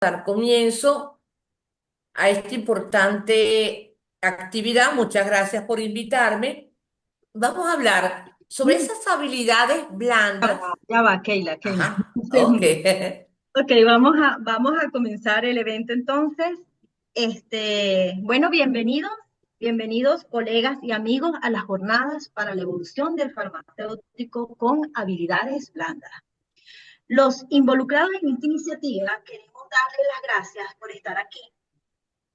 Dar comienzo a esta importante actividad. Muchas gracias por invitarme. Vamos a hablar sobre Mm, esas habilidades blandas. Ya va, Keila, Keila. Ajá, Un ok. segundo. Ok, vamos a comenzar el evento entonces. Bueno, bienvenidos colegas y amigos a las jornadas para la evolución del farmacéutico con habilidades blandas. Los involucrados en esta iniciativa queremos darles las gracias por estar aquí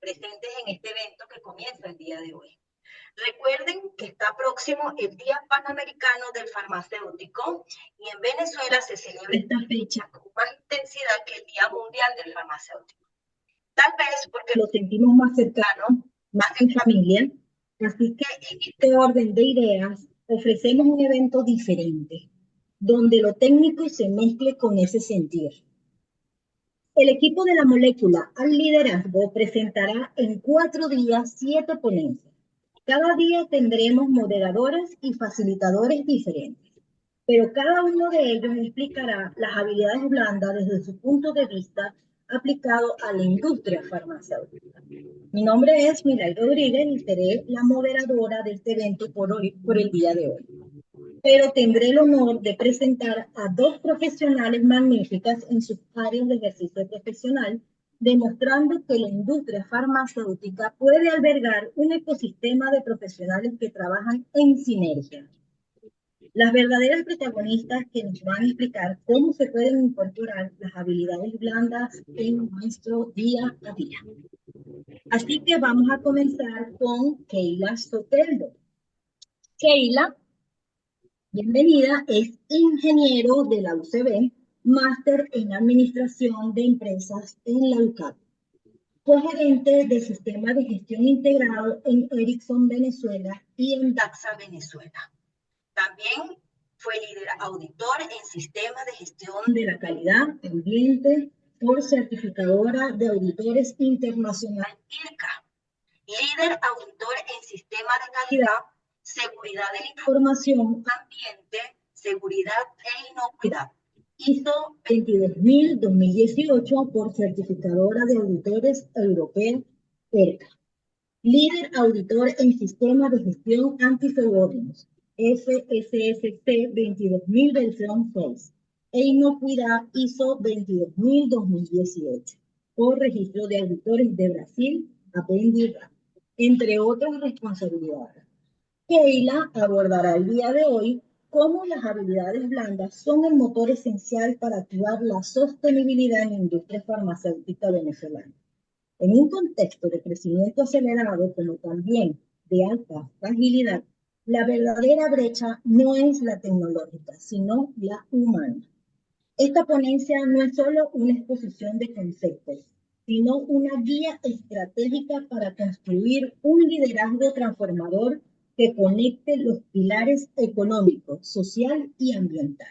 presentes en este evento que comienza el día de hoy. Recuerden que está próximo el Día Panamericano del Farmacéutico y en Venezuela se celebra esta fecha con más intensidad que el Día Mundial del Farmacéutico. Tal vez porque lo sentimos más cercano, más en familia. Así que en este orden de ideas ofrecemos un evento diferente, donde lo técnico se mezcle con ese sentir. El equipo de la molécula al liderazgo presentará en 4 días 7 ponencias. Cada día tendremos moderadores y facilitadores diferentes, pero cada uno de ellos explicará las habilidades blandas desde su punto de vista aplicado a la industria farmacéutica. Mi nombre es Milay Rodríguez y seré la moderadora de este evento por el día de hoy, pero tendré el honor de presentar a dos profesionales magníficas en sus áreas de ejercicio profesional, demostrando que la industria farmacéutica puede albergar un ecosistema de profesionales que trabajan en sinergia. Las verdaderas protagonistas que nos van a explicar cómo se pueden incorporar las habilidades blandas en nuestro día a día. Así que vamos a comenzar con Keila Soteldo. Keila, bienvenida, es ingeniero de la UCB, máster en Administración de Empresas en la UCAP. Fue gerente de Sistema de Gestión Integrado en Ericsson Venezuela y en DAXA Venezuela. También fue líder auditor en Sistemas de Gestión de la Calidad Ambiente por certificadora de auditores internacional IRCA. Líder auditor en Sistemas de Calidad, Seguridad de la Información, Ambiente, Seguridad e Inocuidad. ISO 22000-2018 por certificadora de auditores europea ERCA. Líder auditor en Sistemas de Gestión Antisobornos, FSSC 22000 versión 6, e Inocuidad ISO 22000-2018, por Registro de Auditores de Brasil, APENDIRA, entre otras responsabilidades. Keila abordará el día de hoy cómo las habilidades blandas son el motor esencial para activar la sostenibilidad en la industria farmacéutica venezolana. En un contexto de crecimiento acelerado, como también de alta fragilidad, la verdadera brecha no es la tecnológica, sino la humana. Esta ponencia no es solo una exposición de conceptos, sino una guía estratégica para construir un liderazgo transformador que conecte los pilares económico, social y ambiental.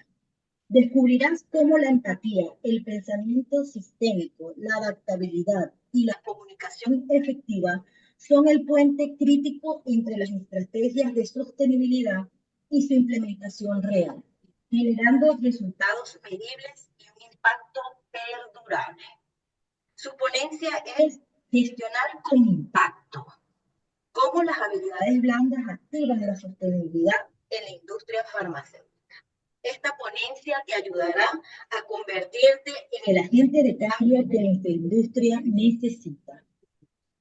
Descubrirás cómo la empatía, el pensamiento sistémico, la adaptabilidad y la comunicación efectiva son el puente crítico entre las estrategias de sostenibilidad y su implementación real, generando resultados medibles y un impacto perdurable. Su ponencia es gestionar con impacto, cómo las habilidades blandas activan la sostenibilidad en la industria farmacéutica. Esta ponencia te ayudará a convertirte en el agente de cambio que nuestra industria necesita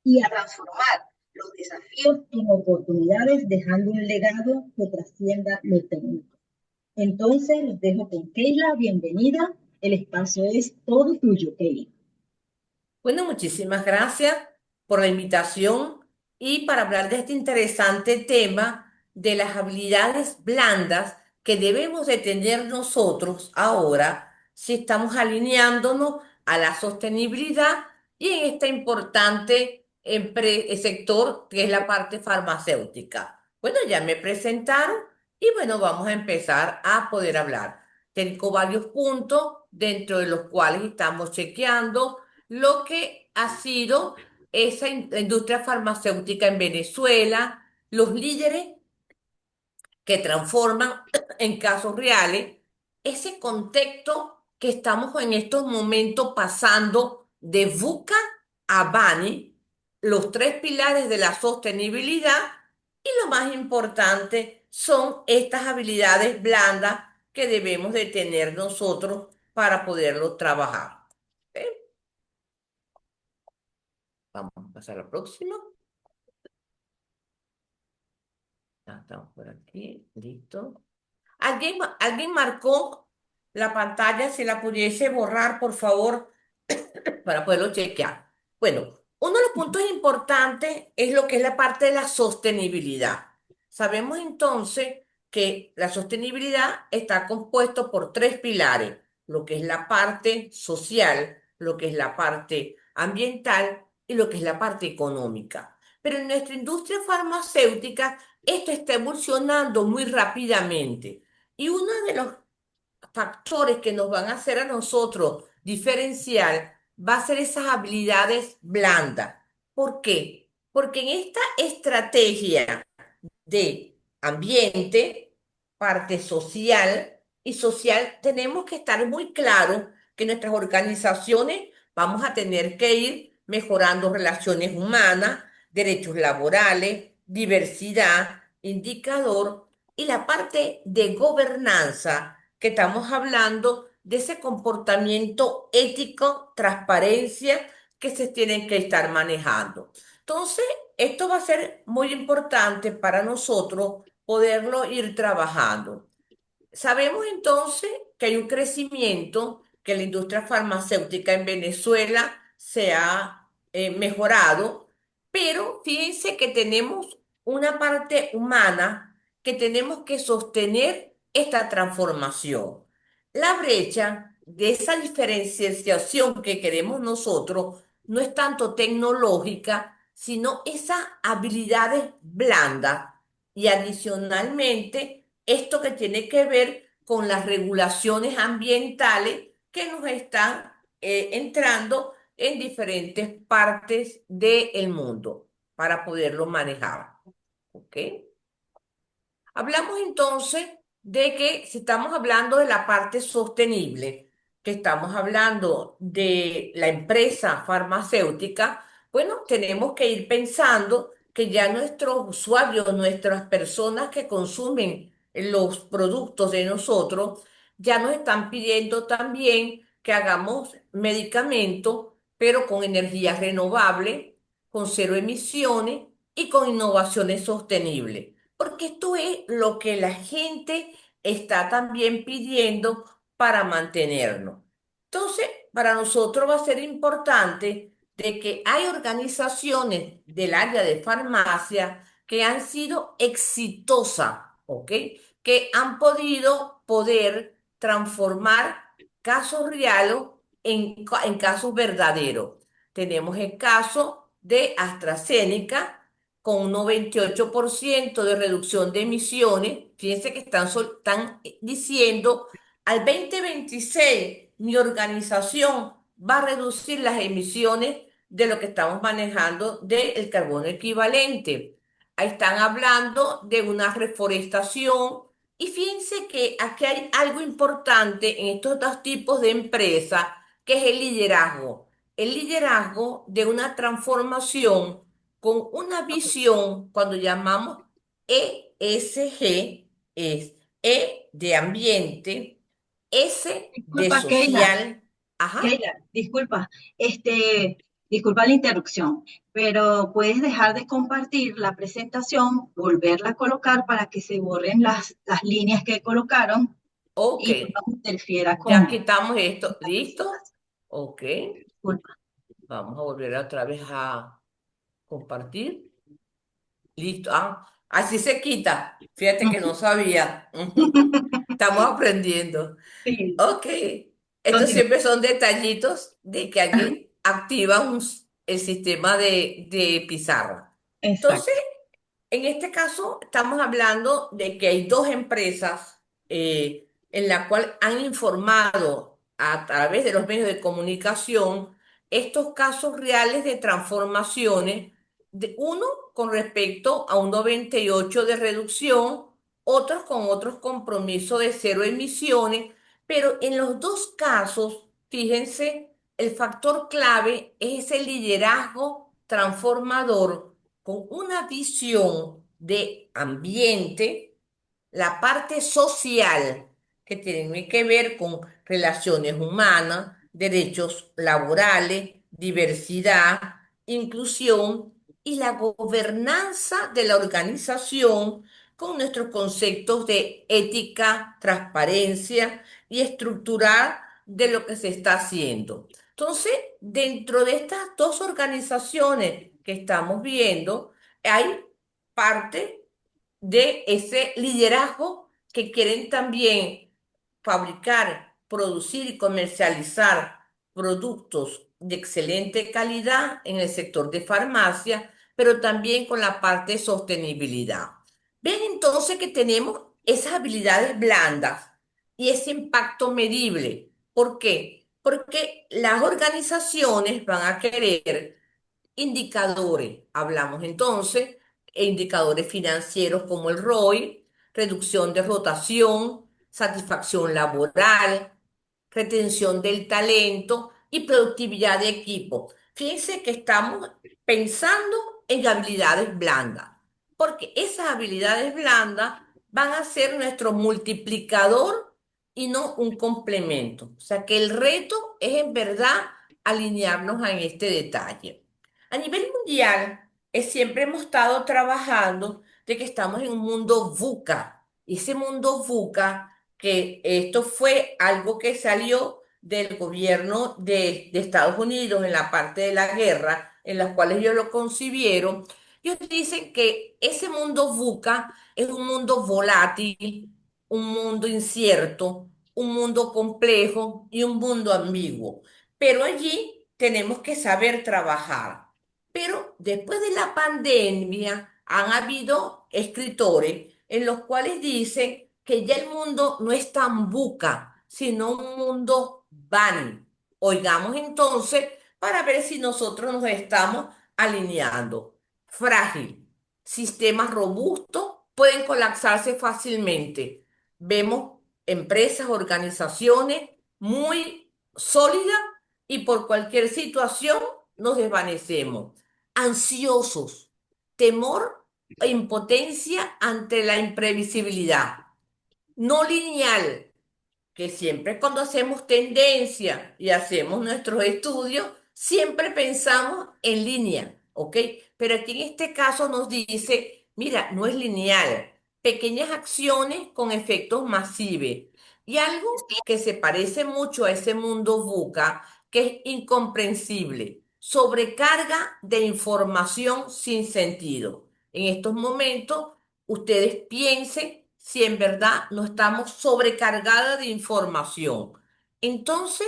y a transformar los desafíos en oportunidades, dejando un legado que trascienda lo técnico. Entonces, los dejo con Keila. Bienvenida. El espacio es todo tuyo, Keila. Bueno, muchísimas gracias por la invitación y para hablar de este interesante tema de las habilidades blandas que debemos de tener nosotros ahora si estamos alineándonos a la sostenibilidad y en este importante sector que es la parte farmacéutica. Bueno, ya me presentaron y bueno, vamos a empezar a poder hablar. Tengo varios puntos dentro de los cuales estamos chequeando lo que ha sido esa industria farmacéutica en Venezuela, los líderes que transforman en casos reales ese contexto que estamos en estos momentos pasando de VUCA a BANI, los tres pilares de la sostenibilidad y lo más importante son estas habilidades blandas que debemos de tener nosotros para poderlo trabajar. ¿Ok? Vamos a pasar a la próxima. Ya estamos por aquí, listo. ¿Alguien marcó la pantalla? Si la pudiese borrar, por favor, para poderlo chequear. Bueno, uno de los puntos importantes es lo que es la parte de la sostenibilidad. Sabemos entonces que la sostenibilidad está compuesto por tres pilares, lo que es la parte social, lo que es la parte ambiental y lo que es la parte económica. Pero en nuestra industria farmacéutica esto está evolucionando muy rápidamente. Y uno de los factores que nos van a hacer a nosotros diferencial va a ser esas habilidades blandas. ¿Por qué? Porque en esta estrategia de ambiente, parte social y social, tenemos que estar muy claros que nuestras organizaciones vamos a tener que ir mejorando relaciones humanas, derechos laborales, diversidad, indicador y la parte de gobernanza, que estamos hablando de ese comportamiento ético, transparencia que se tienen que estar manejando. Entonces, esto va a ser muy importante para nosotros poderlo ir trabajando. Sabemos entonces que hay un crecimiento, que la industria farmacéutica en Venezuela se ha mejorado, pero fíjense que tenemos una parte humana que tenemos que sostener esta transformación. La brecha de esa diferenciación que queremos nosotros no es tanto tecnológica, sino esas habilidades blandas y adicionalmente esto que tiene que ver con las regulaciones ambientales que nos están entrando en diferentes partes del mundo para poderlo manejar. ¿Ok? Hablamos entonces de que si estamos hablando de la parte sostenible, que estamos hablando de la empresa farmacéutica, bueno, tenemos que ir pensando que ya nuestros usuarios, nuestras personas que consumen los productos de nosotros, ya nos están pidiendo también que hagamos medicamentos, pero con energías renovables, con cero emisiones y con innovaciones sostenibles porque esto es lo que la gente está también pidiendo para mantenernos. Entonces, para nosotros va a ser importante de que hay organizaciones del área de farmacia que han sido exitosas, ¿ok? Que han podido poder transformar casos reales en casos verdaderos. Tenemos el caso de AstraZeneca con un 98% de reducción de emisiones. Fíjense que están diciendo al 2026 mi organización va a reducir las emisiones de lo que estamos manejando del carbono equivalente. Ahí están hablando de una reforestación y fíjense que aquí hay algo importante en estos dos tipos de empresas, que es el liderazgo. El liderazgo de una transformación con una visión, cuando llamamos ESG, es E de ambiente, S de Disculpa, Keila. social, ajá, Keila, disculpa, disculpa la interrupción, pero puedes dejar de compartir la presentación, volverla a colocar para que se borren las líneas que colocaron ok, y no interfiera ya con quitamos esto, la ¿listo? presentación. Ok, Disculpa. vamos a volver otra vez a compartir, listo, ah, así se quita, fíjate que no sabía, estamos aprendiendo. Sí, Ok, estos continúa. siempre son detallitos de que alguien activa el sistema de pizarra. Entonces, Exacto. en este caso, estamos hablando de que hay dos empresas en la cual han informado a través de los medios de comunicación estos casos reales de transformaciones, de uno con respecto a un 98 de reducción, otros con otros compromisos de cero emisiones, pero en los dos casos, fíjense, el factor clave es ese liderazgo transformador con una visión de ambiente, la parte social que tiene que ver con relaciones humanas, derechos laborales, diversidad, inclusión y la gobernanza de la organización con nuestros conceptos de ética, transparencia y estructural de lo que se está haciendo. Entonces, dentro de estas dos organizaciones que estamos viendo, hay parte de ese liderazgo que quieren también fabricar, producir y comercializar productos de excelente calidad en el sector de farmacia, pero también con la parte de sostenibilidad. Ven entonces que tenemos esas habilidades blandas y ese impacto medible. ¿Por qué? Porque las organizaciones van a querer indicadores. Hablamos entonces de indicadores financieros como el ROI, reducción de rotación, satisfacción laboral, retención del talento y productividad de equipo. Fíjense que estamos pensando en habilidades blandas, porque esas habilidades blandas van a ser nuestro multiplicador y no un complemento. O sea que el reto es en verdad alinearnos en este detalle. A nivel mundial, siempre hemos estado trabajando de que estamos en un mundo VUCA. Y ese mundo VUCA, que esto fue algo que salió del gobierno de Estados Unidos en la parte de la guerra, en las cuales ellos lo concibieron. Ellos dicen que ese mundo VUCA es un mundo volátil, un mundo incierto, un mundo complejo y un mundo ambiguo. Pero allí tenemos que saber trabajar. Pero después de la pandemia han habido escritores en los cuales dicen que ya el mundo no es tan buca, sino un mundo van. Oigamos entonces para ver si nosotros nos estamos alineando. Frágil. Sistemas robustos pueden colapsarse fácilmente. Vemos empresas, organizaciones muy sólidas y por cualquier situación nos desvanecemos. Ansiosos, temor e impotencia ante la imprevisibilidad. No lineal, que siempre cuando hacemos tendencia y hacemos nuestros estudios, siempre pensamos en línea, ¿ok? Pero aquí en este caso nos dice, mira, no es lineal, pequeñas acciones con efectos masivos. Y algo que se parece mucho a ese mundo VUCA, que es incomprensible, sobrecarga de información sin sentido. En estos momentos ustedes piensen si en verdad no estamos sobrecargadas de información. Entonces,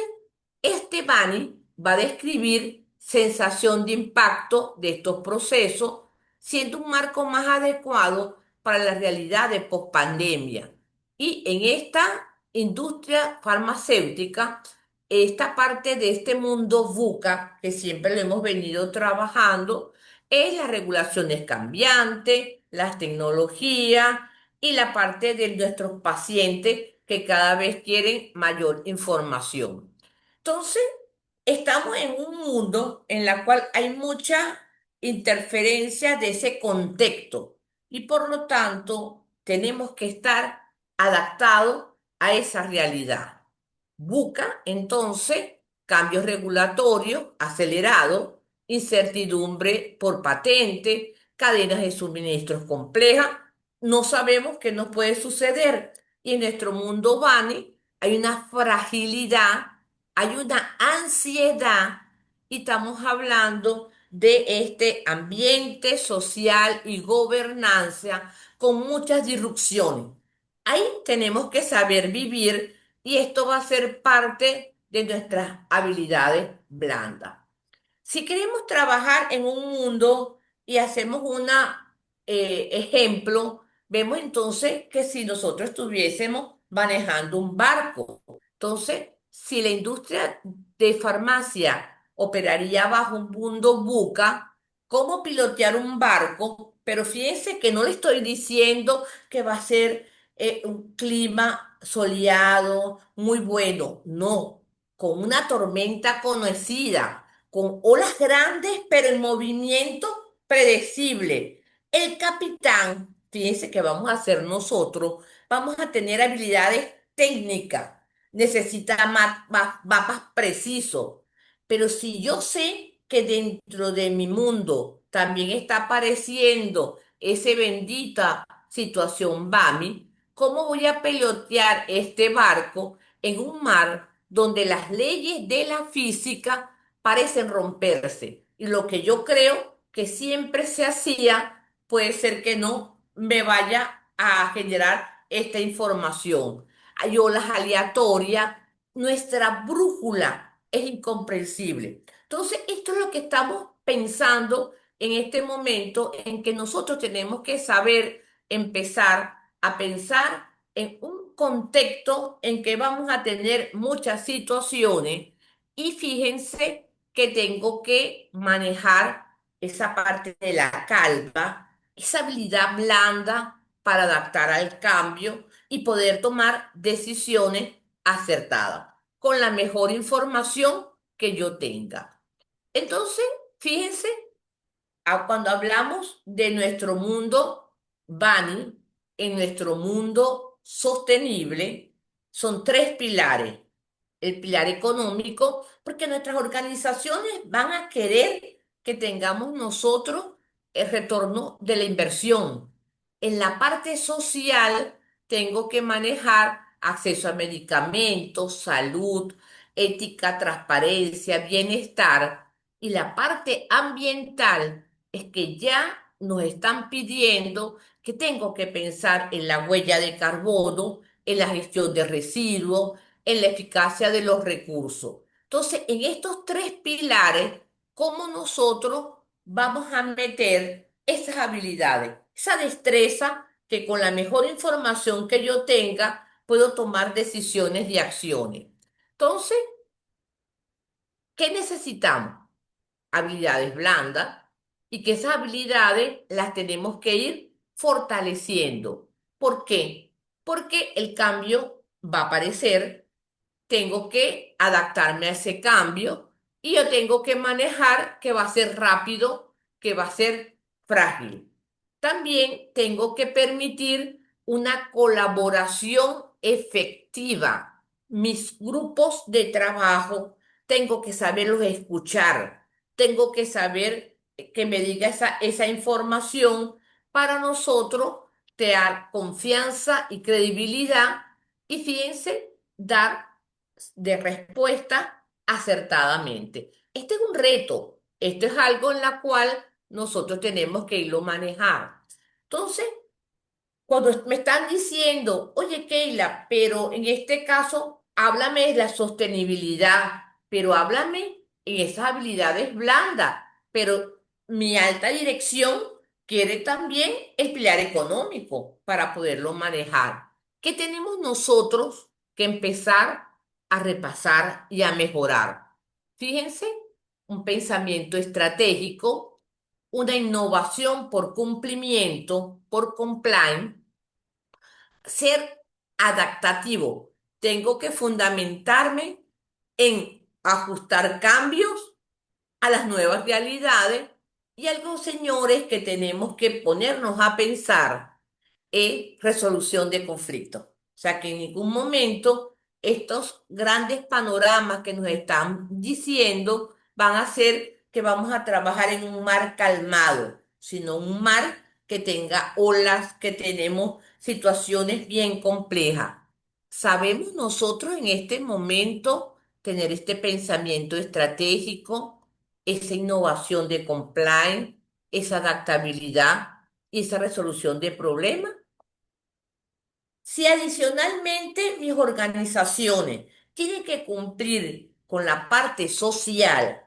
este Bani va a describir sensación de impacto de estos procesos, siendo un marco más adecuado para la realidad de pospandemia. Y en esta industria farmacéutica, esta parte de este mundo VUCA, que siempre lo hemos venido trabajando, es las regulaciones cambiantes, las tecnologías y la parte de nuestros pacientes que cada vez quieren mayor información. Entonces, estamos en un mundo en el cual hay mucha interferencia de ese contexto y por lo tanto tenemos que estar adaptados a esa realidad. Busca entonces cambios regulatorios acelerados, incertidumbre por patente, cadenas de suministros complejas. No sabemos qué nos puede suceder. Y en nuestro mundo Bani hay una fragilidad, hay una ansiedad y estamos hablando de este ambiente social y gobernanza con muchas disrupciones. Ahí tenemos que saber vivir y esto va a ser parte de nuestras habilidades blandas. Si queremos trabajar en un mundo y hacemos un ejemplo, vemos entonces que si nosotros estuviésemos manejando un barco, entonces si la industria de farmacia operaría bajo un mundo buca, ¿cómo pilotear un barco? Pero fíjense que no le estoy diciendo que va a ser un clima soleado, muy bueno, no. con una tormenta conocida, con olas grandes, pero en movimiento predecible. El capitán, fíjense que vamos a hacer nosotros, vamos a tener habilidades técnicas, necesita mapas precisos, pero si yo sé que dentro de mi mundo también está apareciendo ese bendita situación Bami, ¿cómo voy a pilotear este barco en un mar donde las leyes de la física parecen romperse? Y lo que yo creo que siempre se hacía, puede ser que no me vaya a generar esta información. Hay olas aleatorias, nuestra brújula es incomprensible. Entonces, esto es lo que estamos pensando en este momento en que nosotros tenemos que saber empezar a pensar en un contexto en que vamos a tener muchas situaciones y fíjense que tengo que manejar esa parte de la calma, esa habilidad blanda para adaptar al cambio y poder tomar decisiones acertadas con la mejor información que yo tenga. Entonces, fíjense cuando hablamos de nuestro mundo Bani, en nuestro mundo sostenible, son tres pilares. El pilar económico, porque nuestras organizaciones van a querer que tengamos nosotros el retorno de la inversión. En la parte social, tengo que manejar acceso a medicamentos, salud, ética, transparencia, bienestar. Y la parte ambiental es que ya nos están pidiendo que tengo que pensar en la huella de carbono, en la gestión de residuos, en la eficacia de los recursos. Entonces, en estos tres pilares, ¿cómo nosotros vamos a meter esas habilidades, esa destreza que con la mejor información que yo tenga puedo tomar decisiones y acciones? Entonces, ¿qué necesitamos? Habilidades blandas y que esas habilidades las tenemos que ir fortaleciendo. ¿Por qué? Porque el cambio va a aparecer, tengo que adaptarme a ese cambio y yo tengo que manejar que va a ser rápido, que va a ser frágil. También tengo que permitir una colaboración efectiva. Mis grupos de trabajo tengo que saberlos escuchar, tengo que saber que me diga esa información para nosotros crear confianza y credibilidad y fíjense, dar de respuesta acertadamente. Este es un reto, esto es algo en la cual nosotros tenemos que irlo a manejar. Entonces, cuando me están diciendo, oye, Keila, pero en este caso, háblame de la sostenibilidad, pero háblame en esas habilidades blandas, pero mi alta dirección quiere también el pilar económico para poderlo manejar. ¿Qué tenemos nosotros que empezar a repasar y a mejorar? Fíjense, un pensamiento estratégico, una innovación por cumplimiento, por compliance, ser adaptativo. Tengo que fundamentarme en ajustar cambios a las nuevas realidades y algo, señores, que tenemos que ponernos a pensar es resolución de conflictos. O sea, que en ningún momento estos grandes panoramas que nos están diciendo van a hacer que vamos a trabajar en un mar calmado, sino un mar que tenga olas, que tenemos situaciones bien complejas. ¿Sabemos nosotros en este momento tener este pensamiento estratégico, esa innovación de compliance, esa adaptabilidad y esa resolución de problemas? Si adicionalmente mis organizaciones tienen que cumplir con la parte social,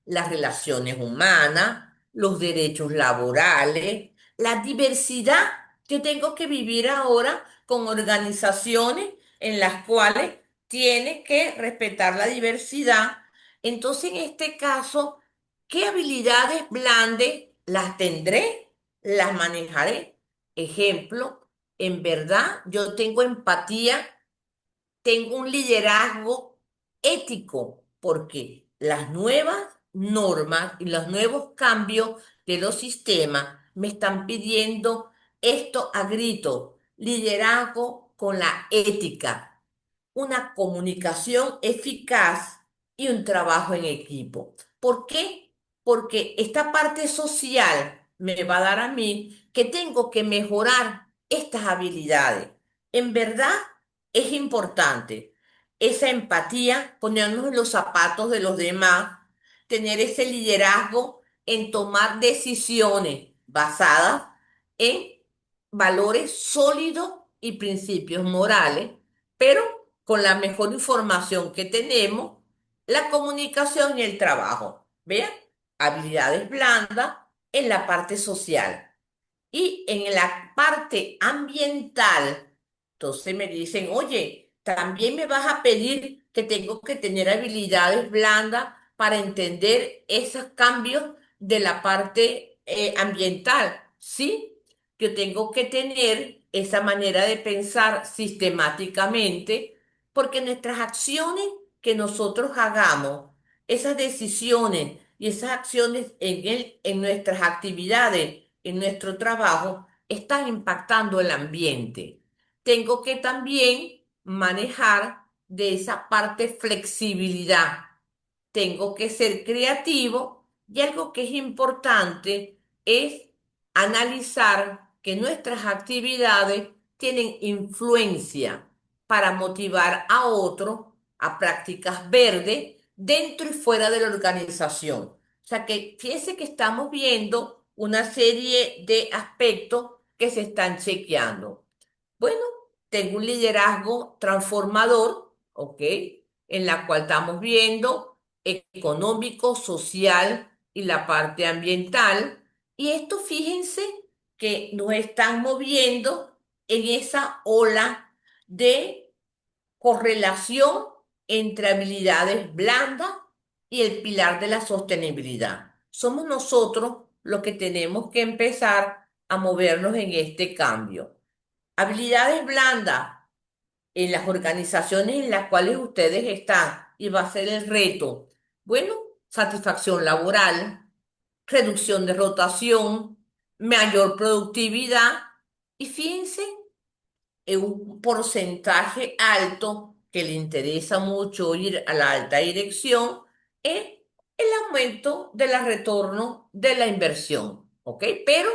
las relaciones humanas, los derechos laborales, la diversidad, yo tengo que vivir ahora con organizaciones en las cuales tiene que respetar la diversidad. Entonces, en este caso, ¿qué habilidades blandas las tendré? Las manejaré. Ejemplo, en verdad, yo tengo empatía, tengo un liderazgo, ético, porque las nuevas normas y los nuevos cambios de los sistemas me están pidiendo esto a grito, liderazgo con la ética, una comunicación eficaz y un trabajo en equipo. ¿Por qué? Porque esta parte social me va a dar a mí que tengo que mejorar estas habilidades. En verdad es importante esa empatía, ponernos en los zapatos de los demás, tener ese liderazgo en tomar decisiones basadas en valores sólidos y principios morales, pero con la mejor información que tenemos, la comunicación y el trabajo. Vean, habilidades blandas en la parte social. Y en la parte ambiental, entonces me dicen, oye, también me vas a pedir que tengo que tener habilidades blandas para entender esos cambios de la parte ambiental. Sí, yo tengo que tener esa manera de pensar sistemáticamente, porque nuestras acciones que nosotros hagamos, esas decisiones y esas acciones en nuestras actividades, en nuestro trabajo, están impactando el ambiente. Tengo que también manejar de esa parte flexibilidad. Tengo que ser creativo y algo que es importante es analizar que nuestras actividades tienen influencia para motivar a otros a prácticas verdes dentro y fuera de la organización. O sea que fíjense que estamos viendo una serie de aspectos que se están chequeando. Bueno, tengo un liderazgo transformador, ¿ok? En la cual estamos viendo económico, social y la parte ambiental. Y esto, fíjense que nos están moviendo en esa ola de correlación entre habilidades blandas y el pilar de la sostenibilidad. Somos nosotros los que tenemos que empezar a movernos en este cambio. Habilidades blandas en las organizaciones en las cuales ustedes están y va a ser el reto. Bueno, satisfacción laboral, reducción de rotación, mayor productividad y fíjense, un porcentaje alto que le interesa mucho ir a la alta dirección es el aumento del retorno de la inversión, ¿ok? Pero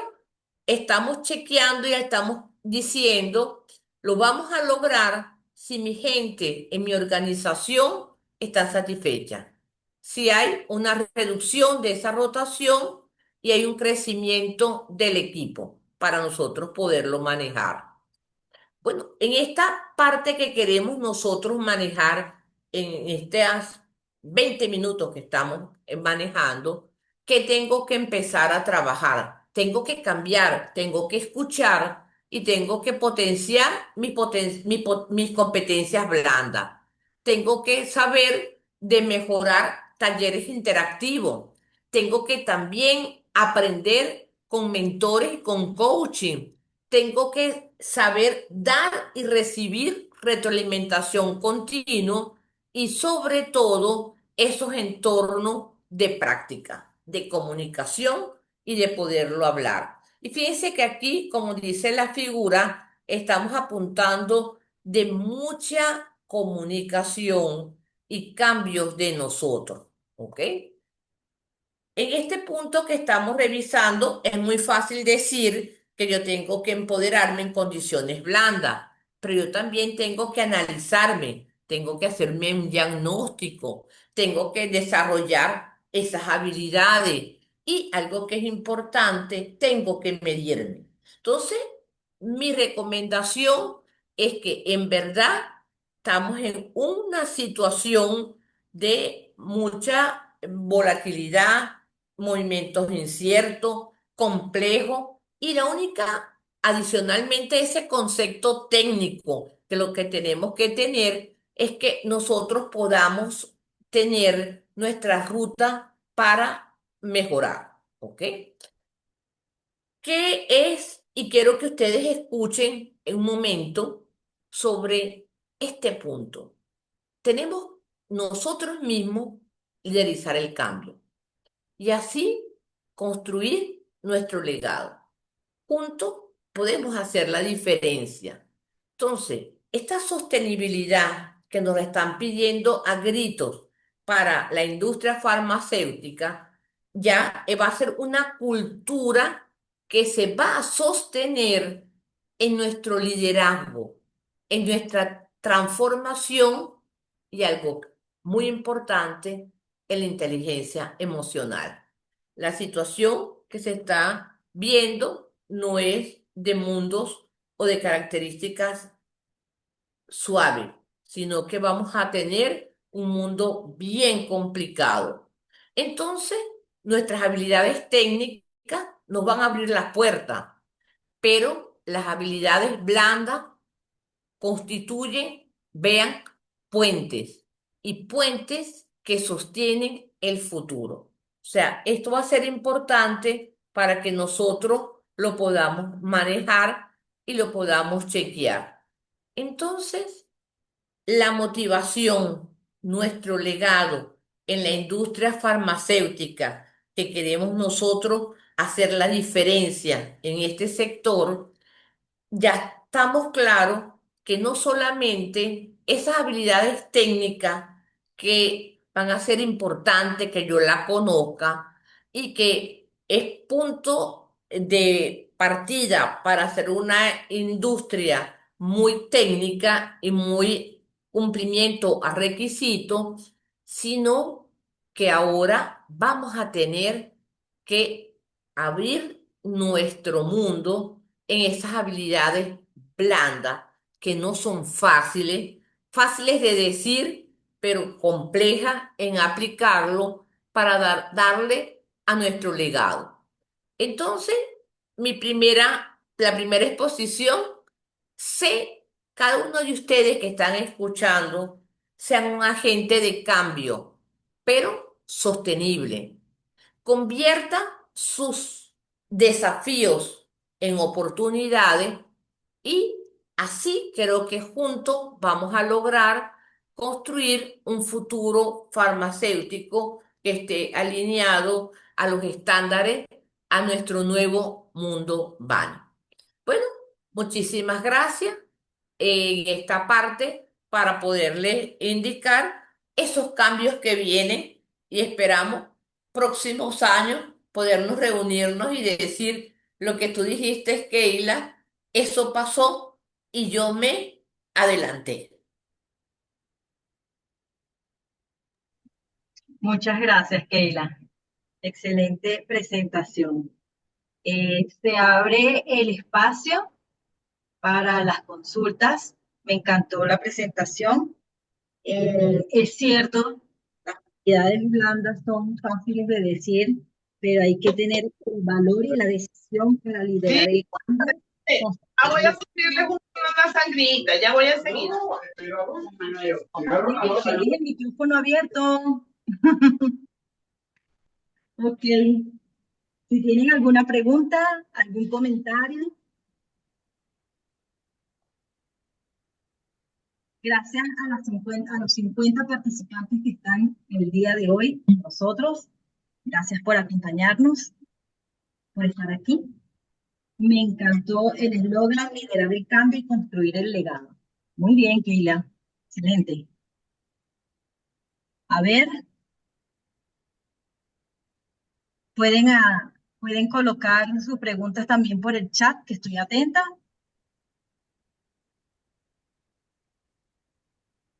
estamos chequeando y estamos diciendo, lo vamos a lograr si mi gente en mi organización está satisfecha, si hay una reducción de esa rotación y hay un crecimiento del equipo para nosotros poderlo manejar. Bueno, en esta parte que queremos nosotros manejar en estos 20 minutos que estamos manejando, que tengo que empezar a trabajar, tengo que cambiar, tengo que escuchar y tengo que potenciar mis competencias blandas. Tengo que saber de mejorar talleres interactivos. Tengo que también aprender con mentores y con coaching. Tengo que saber dar y recibir retroalimentación continua y sobre todo esos entornos de práctica, de comunicación y de poderlo hablar. Y fíjense que aquí, como dice la figura, estamos apuntando de mucha comunicación y cambios de nosotros, ¿ok? En este punto que estamos revisando, es muy fácil decir que yo tengo que empoderarme en condiciones blandas, pero yo también tengo que analizarme, tengo que hacerme un diagnóstico, tengo que desarrollar esas habilidades y algo que es importante, tengo que medirme. Entonces, mi recomendación es que en verdad estamos en una situación de mucha volatilidad, movimientos inciertos, complejos, y la única, adicionalmente, ese concepto técnico, que lo que tenemos que tener es que nosotros podamos tener nuestra ruta para mejorar, ¿ok? ¿Qué es? Y quiero que ustedes escuchen en un momento sobre este punto. Tenemos nosotros mismos liderizar el cambio y así construir nuestro legado. Juntos podemos hacer la diferencia. Entonces, esta sostenibilidad que nos están pidiendo a gritos para la industria farmacéutica ya va a ser una cultura que se va a sostener en nuestro liderazgo, en nuestra transformación y algo muy importante, en la inteligencia emocional. La situación que se está viendo no es de mundos o de características suaves, sino que vamos a tener un mundo bien complicado. Entonces, nuestras habilidades técnicas nos van a abrir las puertas, pero las habilidades blandas constituyen, vean, puentes y puentes que sostienen el futuro. O sea, esto va a ser importante para que nosotros lo podamos manejar y lo podamos chequear. Entonces, la motivación, nuestro legado en la industria farmacéutica, que queremos nosotros hacer la diferencia en este sector, ya estamos claros que no solamente esas habilidades técnicas que van a ser importantes que yo la conozca y que es punto de partida para hacer una industria muy técnica y muy cumplimiento a requisitos, sino que ahora vamos a tener que abrir nuestro mundo en esas habilidades blandas que no son fáciles, fáciles de decir, pero complejas en aplicarlo para darle a nuestro legado. Entonces, la primera exposición, sé, cada uno de ustedes que están escuchando, sean un agente de cambio, pero sostenible. Convierta sus desafíos en oportunidades y así creo que juntos vamos a lograr construir un futuro farmacéutico que esté alineado a los estándares, a nuestro nuevo mundo BANI. Bueno, muchísimas gracias en esta parte para poderles indicar esos cambios que vienen y esperamos próximos años podernos reunirnos y decir lo que tú dijiste, Keila, eso pasó y yo me adelanté. Muchas gracias, Keila. Excelente presentación. Se abre el espacio para las consultas. Me encantó la presentación. Es cierto, las habilidades blandas son fáciles de decir, pero hay que tener el valor y la decisión para liderar el cambio. Voy a subirles una sangrita, ya voy a seguir. Tienes el micrófono abierto. Ok. Si tienen alguna pregunta, algún comentario. Gracias a los 50 participantes que están el día de hoy con nosotros. Gracias por acompañarnos, por estar aquí. Me encantó el eslogan liderar el cambio y construir el legado. Muy bien, Keila. Excelente. A ver, pueden, pueden colocar sus preguntas también por el chat, que estoy atenta.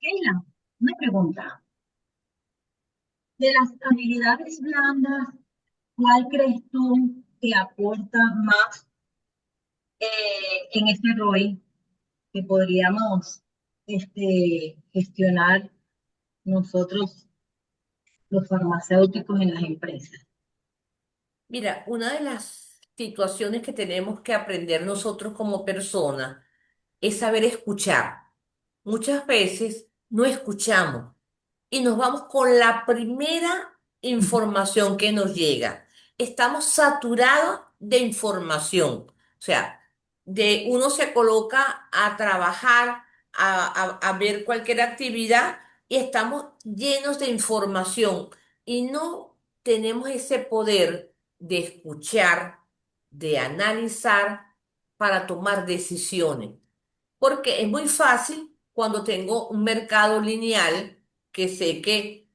Keila, una pregunta. De las habilidades blandas, ¿cuál crees tú que aporta más en este rol que podríamos gestionar nosotros los farmacéuticos en las empresas? Mira, una de las situaciones que tenemos que aprender nosotros como personas es saber escuchar. Muchas veces no escuchamos y nos vamos con la primera información que nos llega. Estamos saturados de información. O sea, uno se coloca a trabajar, a ver cualquier actividad y estamos llenos de información y no tenemos ese poder de escuchar, de analizar para tomar decisiones. Porque es muy fácil cuando tengo un mercado lineal que sé que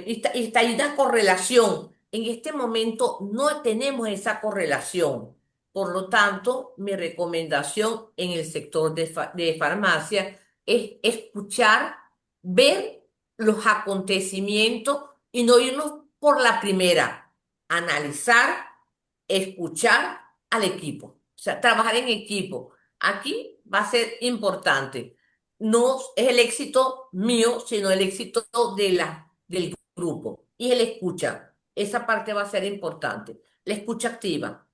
y está ahí una correlación. En este momento no tenemos esa correlación. Por lo tanto, mi recomendación en el sector de farmacia es escuchar, ver los acontecimientos y no irnos por la primera. Analizar, escuchar al equipo. O sea, trabajar en equipo. Aquí va a ser importante. No es el éxito mío, sino el éxito del grupo. Y el escucha. Esa parte va a ser importante. La escucha activa.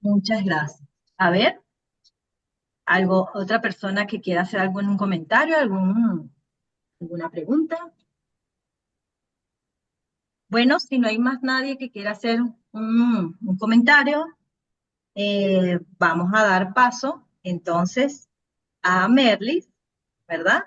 Muchas gracias. A ver, otra persona que quiera hacer algún comentario, alguna pregunta. Bueno, si no hay más nadie que quiera hacer un comentario, vamos a dar paso entonces a Merlis, ¿verdad?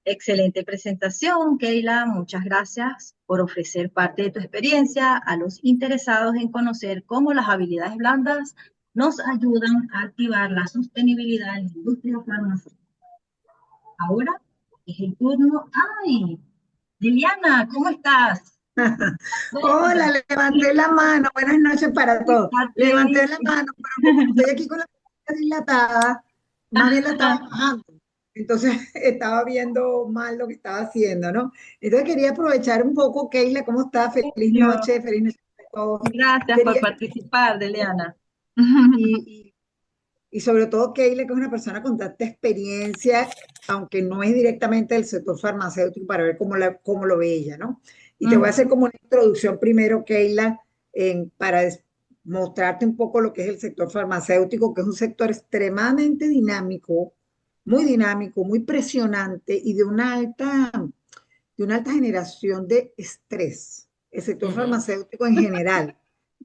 Excelente presentación, Keila. Muchas gracias por ofrecer parte de tu experiencia a los interesados en conocer cómo las habilidades blandas nos ayudan a activar la sostenibilidad en la industria farmacéutica. Ahora es el turno. ¡Ay! Liliana, ¿cómo estás? Hola, levanté la mano. Buenas noches para todos. Levanté la mano, pero como estoy aquí con la cabeza dilatada, más bien la estaba bajando. Entonces estaba viendo mal lo que estaba haciendo, ¿no? Entonces quería aprovechar un poco, Keila, ¿cómo estás? Feliz noche a todos. Gracias por Quería, participar, Liliana. y, y sobre todo Keila, que es una persona con tanta experiencia, aunque no es directamente del sector farmacéutico, para ver cómo lo ve ella, ¿no? Y te voy a hacer como una introducción primero, Keila, para mostrarte un poco lo que es el sector farmacéutico, que es un sector extremadamente dinámico, muy presionante y de una alta generación de estrés. El sector Ujú. farmacéutico en general.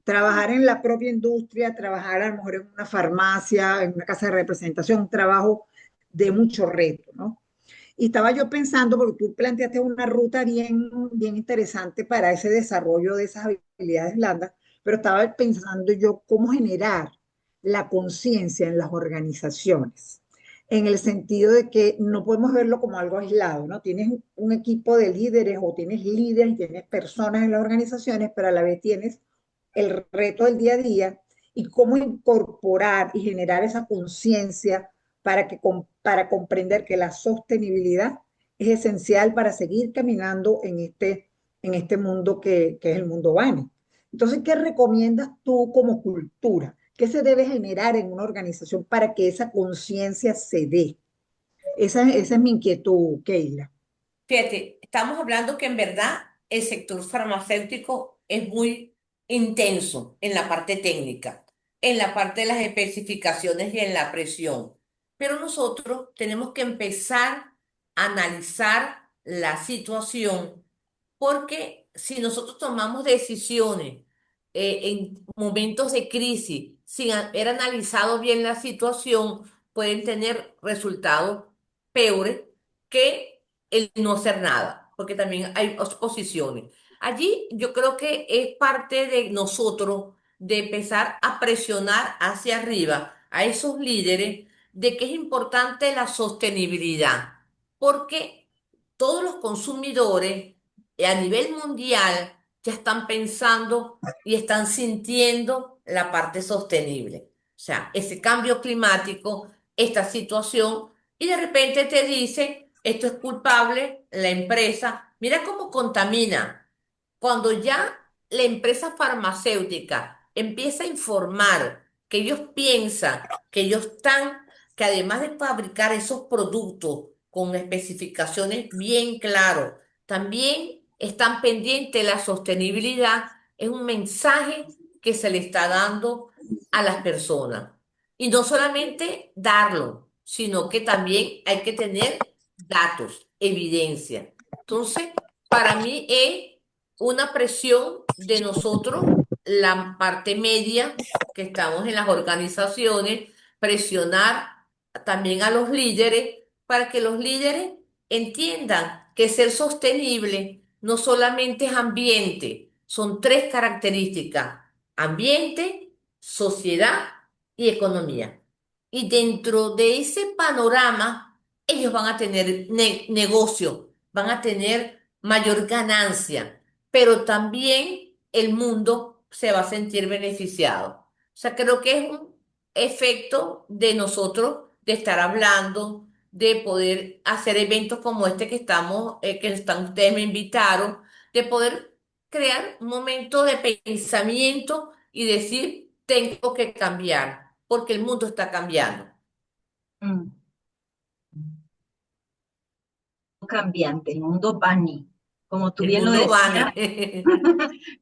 Trabajar en la propia industria, trabajar a lo mejor en una farmacia, en una casa de representación, un trabajo de mucho reto, ¿no? Y estaba yo pensando, porque tú planteaste una ruta bien interesante para ese desarrollo de esas habilidades blandas, pero estaba pensando yo cómo generar la conciencia en las organizaciones, en el sentido de que no podemos verlo como algo aislado, ¿no? Tienes un equipo de líderes o tienes líderes, tienes personas en las organizaciones, pero a la vez tienes el reto del día a día y cómo incorporar y generar esa conciencia para comprender que la sostenibilidad es esencial para seguir caminando en este mundo que es el mundo Bani. Entonces, ¿qué recomiendas tú como cultura? ¿Qué se debe generar en una organización para que esa conciencia se dé? Esa es mi inquietud, Keila. Fíjate, estamos hablando que en verdad el sector farmacéutico es muy intenso en la parte técnica, en la parte de las especificaciones y en la presión. Pero nosotros tenemos que empezar a analizar la situación porque si nosotros tomamos decisiones en momentos de crisis sin haber analizado bien la situación, pueden tener resultados peores que el no hacer nada, porque también hay posiciones. Allí yo creo que es parte de nosotros de empezar a presionar hacia arriba a esos líderes de que es importante la sostenibilidad, porque todos los consumidores a nivel mundial ya están pensando y están sintiendo la parte sostenible. O sea, ese cambio climático, esta situación, y de repente te dice, esto es culpable, la empresa, mira cómo contamina. Cuando ya la empresa farmacéutica empieza a informar que ellos piensan que ellos están, que además de fabricar esos productos con especificaciones bien claras, también están pendientes de la sostenibilidad, es un mensaje que se le está dando a las personas. Y no solamente darlo, sino que también hay que tener datos, evidencia. Entonces, para mí es una presión de nosotros, la parte media, que estamos en las organizaciones, presionar también a los líderes para que los líderes entiendan que ser sostenible no solamente es ambiente, son tres características: ambiente, sociedad y economía. Y dentro de ese panorama, ellos van a tener negocio, van a tener mayor ganancia, pero también el mundo se va a sentir beneficiado. O sea, creo que es un efecto de nosotros de estar hablando, de poder hacer eventos como este que estamos, que están, ustedes me invitaron, de poder crear un momento de pensamiento y decir, tengo que cambiar, porque el mundo está cambiando. Mm, cambiante, el mundo Bani. Como tú El bien lo mundo decías, Bani.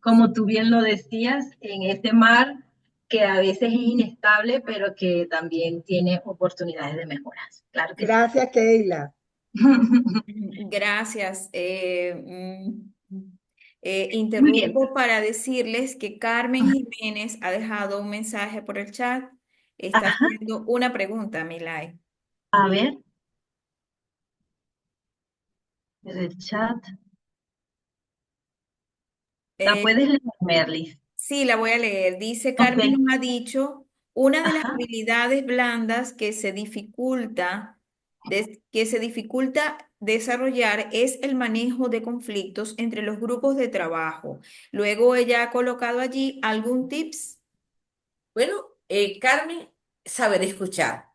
como tú bien lo decías, en este mar que a veces es inestable, pero que también tiene oportunidades de mejoras. Claro que sí. Gracias, Keila. Gracias. Muy bien. Interrumpo para decirles que Carmen Jiménez ha dejado un mensaje por el chat. Está Ajá, haciendo una pregunta, Milay. a ver, en el chat. ¿La Eh, puedes leer, Merlis? sí, la voy a leer. Dice, Ok, Carmen nos ha dicho, una de las ajá. habilidades blandas que se dificulta desarrollar es el manejo de conflictos entre los grupos de trabajo. Luego ella ha colocado allí algún tips. Bueno, Carmen, saber escuchar,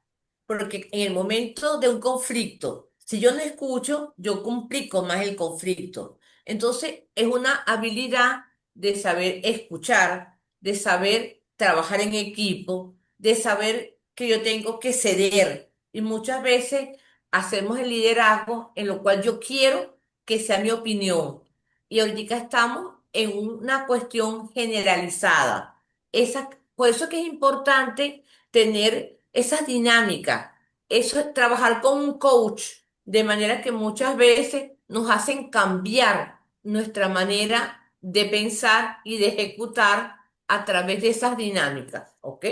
porque en el momento de un conflicto, si yo no escucho, yo complico más el conflicto. Entonces, es una habilidad de saber escuchar, de saber trabajar en equipo, de saber que yo tengo que ceder. Y muchas veces hacemos el liderazgo en lo cual yo quiero que sea mi opinión. Y ahorita estamos en una cuestión generalizada. Esa, por eso es que es importante tener esas dinámicas, eso es trabajar con un coach, de manera que muchas veces nos hacen cambiar nuestra manera de pensar y de ejecutar a través de esas dinámicas, ¿ok?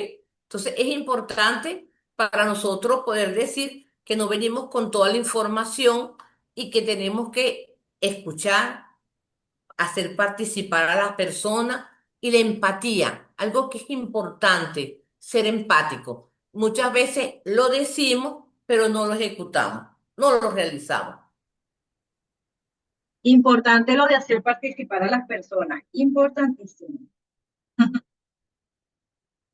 Entonces es importante para nosotros poder decir que no venimos con toda la información y que tenemos que escuchar, hacer participar a las personas y la empatía, algo que es importante, ser empático. Muchas veces lo decimos, pero no lo ejecutamos, no lo realizamos. Importante lo de hacer participar a las personas. Importantísimo.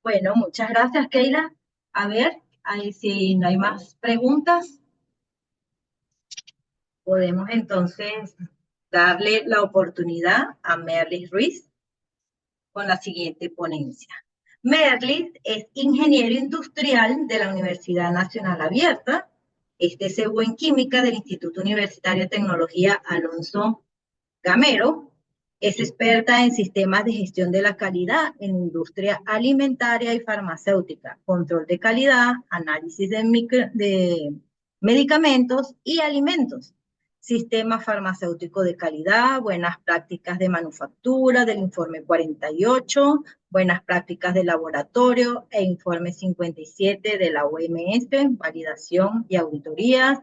Bueno, muchas gracias, Keila. A ver, ahí si no hay más preguntas, podemos entonces darle la oportunidad a Merlis Ruiz con la siguiente ponencia. Merlis es ingeniero industrial de la Universidad Nacional Abierta, es TCU en Química del Instituto Universitario de Tecnología Alonso Gamero, es experta en sistemas de gestión de la calidad en industria alimentaria y farmacéutica, control de calidad, análisis de medicamentos y alimentos, sistema farmacéutico de calidad, buenas prácticas de manufactura del informe 48, buenas prácticas de laboratorio e informe 57 de la OMS, validación y auditorías,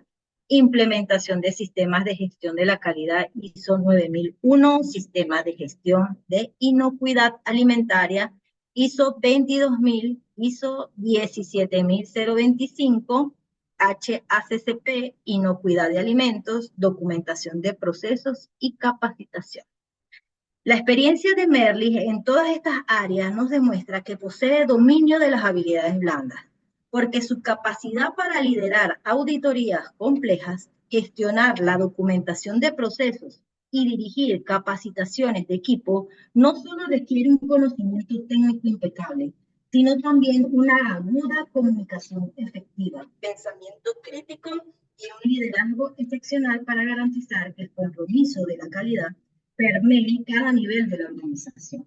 implementación de sistemas de gestión de la calidad ISO 9001, sistemas de gestión de inocuidad alimentaria ISO 22000, ISO 17025, HACCP, inocuidad de alimentos, documentación de procesos y capacitación. La experiencia de Merlis en todas estas áreas nos demuestra que posee dominio de las habilidades blandas, porque su capacidad para liderar auditorías complejas, gestionar la documentación de procesos y dirigir capacitaciones de equipo no solo requiere un conocimiento técnico impecable, sino también una aguda comunicación efectiva, pensamiento crítico y un liderazgo excepcional para garantizar que el compromiso de la calidad permee cada nivel de la organización.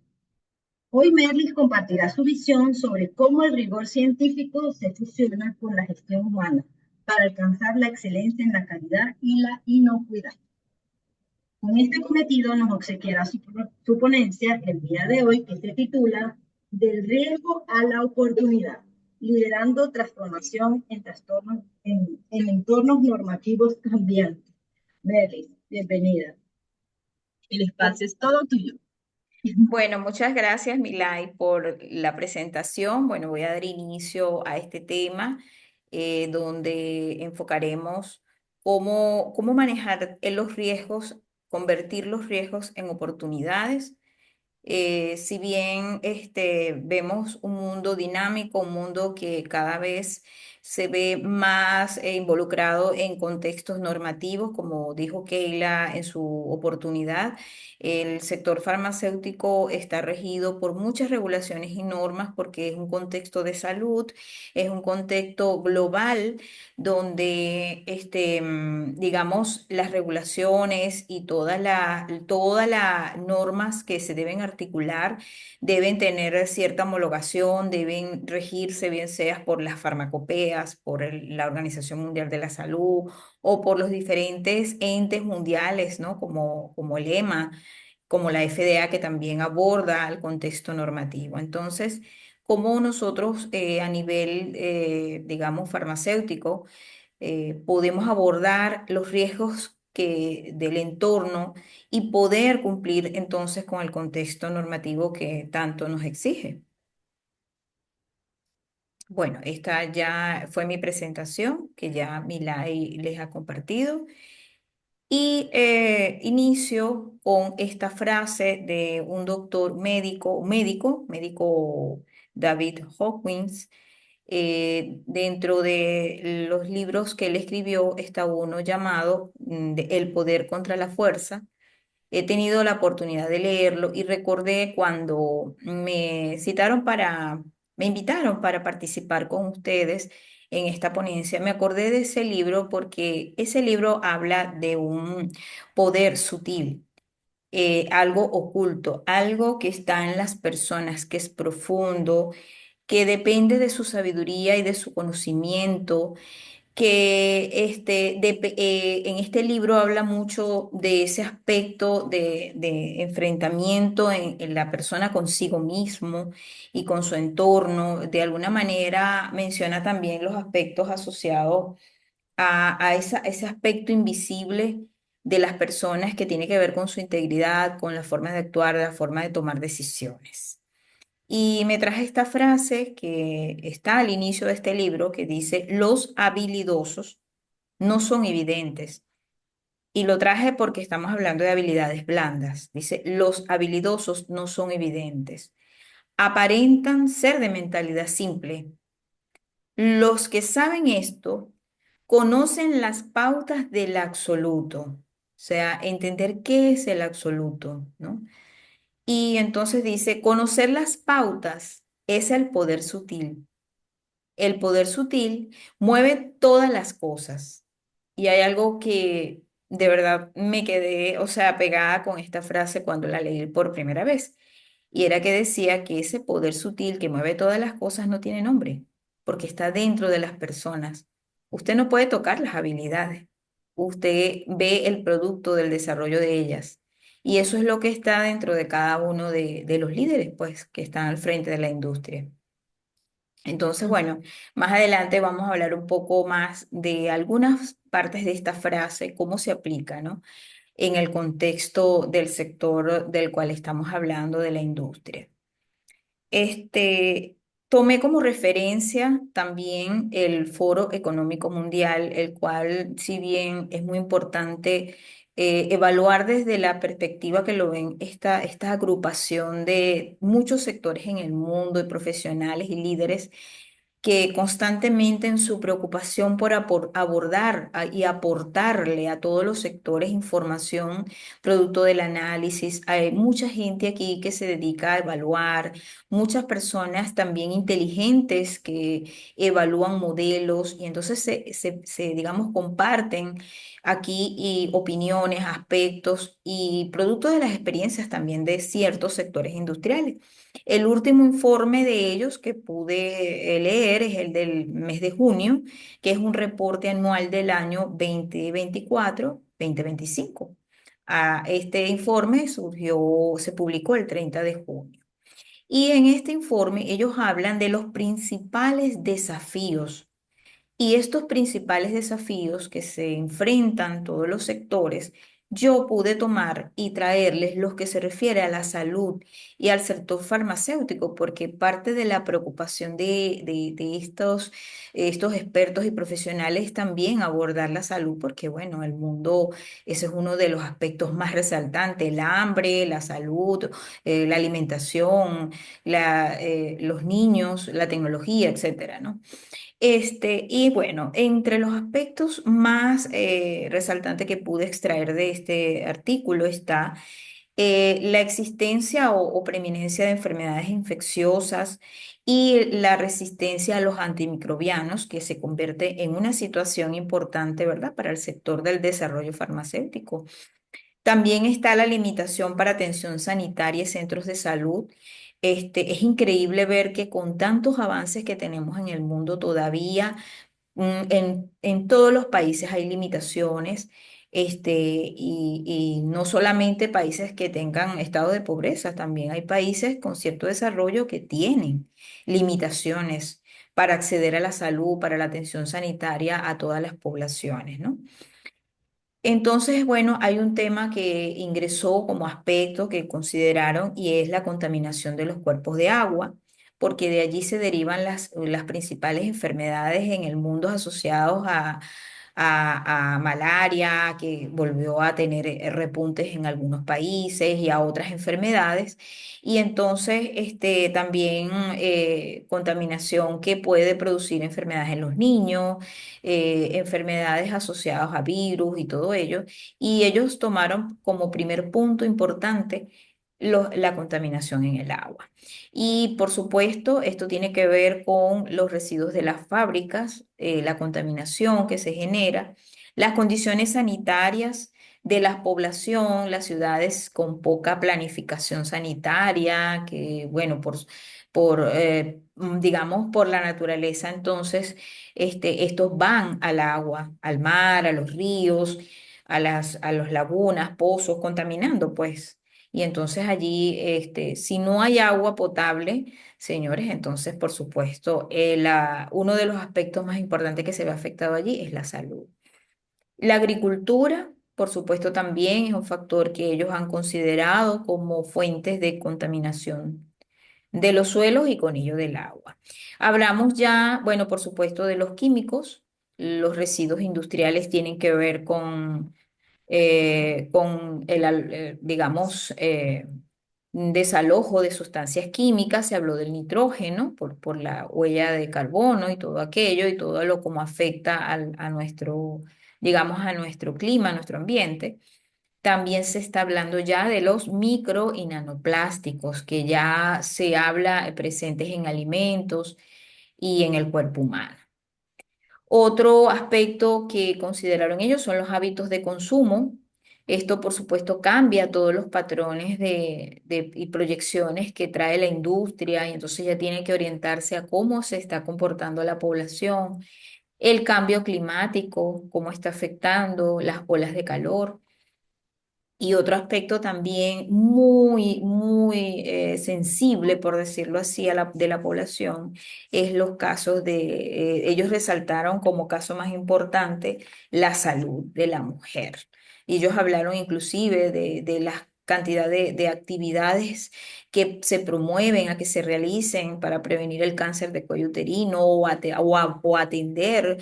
Hoy Merlis compartirá su visión sobre cómo el rigor científico se fusiona con la gestión humana para alcanzar la excelencia en la calidad y la inocuidad. Con este cometido nos obsequiará su ponencia el día de hoy, que se titula Del riesgo a la oportunidad, liderando transformación en entornos normativos cambiantes. Merlis, bienvenida. El espacio es todo tuyo. Bueno, muchas gracias, Milay, por la presentación. Bueno, voy a dar inicio a este tema donde enfocaremos cómo manejar los riesgos, convertir los riesgos en oportunidades. Si bien vemos un mundo dinámico, un mundo que cada vez se ve más involucrado en contextos normativos, como dijo Keila en su oportunidad, el sector farmacéutico está regido por muchas regulaciones y normas porque es un contexto de salud, es un contexto global donde, digamos, las regulaciones y todas las normas que se deben articular deben tener cierta homologación, deben regirse bien sea por las farmacopeas, por la Organización Mundial de la Salud o por los diferentes entes mundiales, ¿no? Como el EMA, como la FDA, que también aborda el contexto normativo. Entonces, cómo nosotros a nivel, digamos, farmacéutico, podemos abordar los riesgos del entorno y poder cumplir entonces con el contexto normativo que tanto nos exige. Bueno, esta ya fue mi presentación que ya Milay les ha compartido. Y inicio con esta frase de un doctor médico David Hawkins. Dentro de los libros que él escribió está uno llamado El poder contra la fuerza. He tenido la oportunidad de leerlo y recordé cuando me invitaron para participar con ustedes en esta ponencia. Me acordé de ese libro porque ese libro habla de un poder sutil, algo oculto, algo que está en las personas, que es profundo, que depende de su sabiduría y de su conocimiento, que en este libro habla mucho de ese aspecto de enfrentamiento en la persona consigo mismo y con su entorno. De alguna manera menciona también los aspectos asociados ese aspecto invisible de las personas que tiene que ver con su integridad, con la forma de actuar, la forma de tomar decisiones. Y me traje esta frase que está al inicio de este libro que dice, los habilidosos no son evidentes. Y lo traje porque estamos hablando de habilidades blandas. Dice, los habilidosos no son evidentes. Aparentan ser de mentalidad simple. Los que saben esto conocen las pautas del absoluto. O sea, entender qué es el absoluto, ¿no? Y entonces dice, conocer las pautas es el poder sutil. El poder sutil mueve todas las cosas. Y hay algo que de verdad me quedé, o sea, pegada con esta frase cuando la leí por primera vez. Y era que decía que ese poder sutil que mueve todas las cosas no tiene nombre, porque está dentro de las personas. Usted no puede tocar las habilidades. Usted ve el producto del desarrollo de ellas. Y eso es lo que está dentro de cada uno de los líderes, pues, que están al frente de la industria. Entonces, bueno, más adelante vamos a hablar un poco más de algunas partes de esta frase, cómo se aplica, ¿no? En el contexto del sector del cual estamos hablando, de la industria. Este, Tomé como referencia también el Foro Económico Mundial, el cual, si bien es muy importante evaluar desde la perspectiva que lo ven esta agrupación de muchos sectores en el mundo, de profesionales y líderes que constantemente en su preocupación por abordar y aportarle a todos los sectores información producto del análisis. Hay mucha gente aquí que se dedica a evaluar, muchas personas también inteligentes que evalúan modelos y entonces digamos, comparten aquí y opiniones, aspectos y producto de las experiencias también de ciertos sectores industriales. El último informe de ellos que pude leer es el del mes de junio, que es un reporte anual del año 2024-2025. Este informe se publicó el 30 de junio. Y en este informe ellos hablan de los principales desafíos Y estos principales desafíos que se enfrentan todos los sectores, yo pude tomar y traerles los que se refiere a la salud y al sector farmacéutico, porque parte de la preocupación de estos expertos y profesionales es también abordar la salud, porque bueno, el mundo, ese es uno de los aspectos más resaltantes, el hambre, la salud, la alimentación, los niños, la tecnología, etcétera, ¿no? Y bueno, entre los aspectos más resaltantes que pude extraer de este artículo está la existencia o preeminencia de enfermedades infecciosas y la resistencia a los antimicrobianos, que se convierte en una situación importante, ¿verdad?, para el sector del desarrollo farmacéutico. También está la limitación para atención sanitaria y centros de salud. Es increíble ver que con tantos avances que tenemos en el mundo todavía en todos los países hay limitaciones, y no solamente países que tengan estado de pobreza, también hay países con cierto desarrollo que tienen limitaciones para acceder a la salud, para la atención sanitaria a todas las poblaciones, ¿no? Entonces, bueno, hay un tema que ingresó como aspecto que consideraron y es la contaminación de los cuerpos de agua, porque de allí se derivan las principales enfermedades en el mundo asociados a malaria, que volvió a tener repuntes en algunos países y a otras enfermedades. Y entonces, también contaminación que puede producir enfermedades en los niños, enfermedades asociadas a virus y todo ello. Y ellos tomaron como primer punto importante la contaminación en el agua. Y por supuesto, esto tiene que ver con los residuos de las fábricas, la contaminación que se genera, las condiciones sanitarias de la población, las ciudades con poca planificación sanitaria, que bueno, digamos, por la naturaleza, entonces, estos van al agua, al mar, a los ríos, a las lagunas, pozos, contaminando, pues. Y entonces allí, si no hay agua potable, señores, entonces, por supuesto, uno de los aspectos más importantes que se ve afectado allí es la salud. La agricultura, por supuesto, también es un factor que ellos han considerado como fuentes de contaminación de los suelos y con ello del agua. Hablamos ya, bueno, por supuesto, de los químicos. Los residuos industriales tienen que ver con digamos, desalojo de sustancias químicas. Se habló del nitrógeno por la huella de carbono y todo aquello y todo lo como afecta a nuestro, digamos, a nuestro clima, a nuestro ambiente. También se está hablando ya de los micro y nanoplásticos que ya se habla presentes en alimentos y en el cuerpo humano. Otro aspecto que consideraron ellos son los hábitos de consumo. Esto, por supuesto, cambia todos los patrones y proyecciones que trae la industria y entonces ya tiene que orientarse a cómo se está comportando la población, el cambio climático, cómo está afectando las olas de calor. Y otro aspecto también muy, muy sensible, por decirlo así, de la población, es los casos ellos resaltaron como caso más importante la salud de la mujer. Y ellos hablaron inclusive de la cantidad de actividades que se promueven a que se realicen para prevenir el cáncer de cuello uterino o atender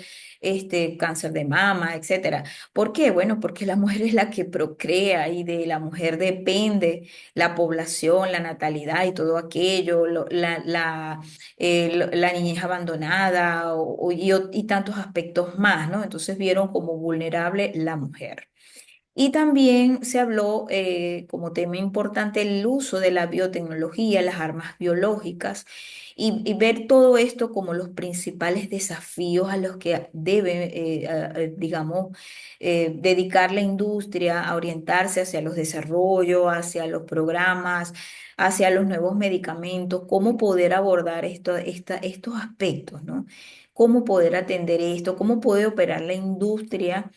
cáncer de mama, etcétera. ¿Por qué? Bueno, porque la mujer es la que procrea y de la mujer depende la población, la natalidad y todo aquello, la niñez abandonada y tantos aspectos más, ¿no? Entonces vieron como vulnerable la mujer. Y también se habló como tema importante el uso de la biotecnología, las armas biológicas y ver todo esto como los principales desafíos a los que debe, digamos, dedicar la industria a orientarse hacia los desarrollos, hacia los programas, hacia los nuevos medicamentos, cómo poder abordar estos aspectos, ¿no? Cómo poder atender esto, cómo puede operar la industria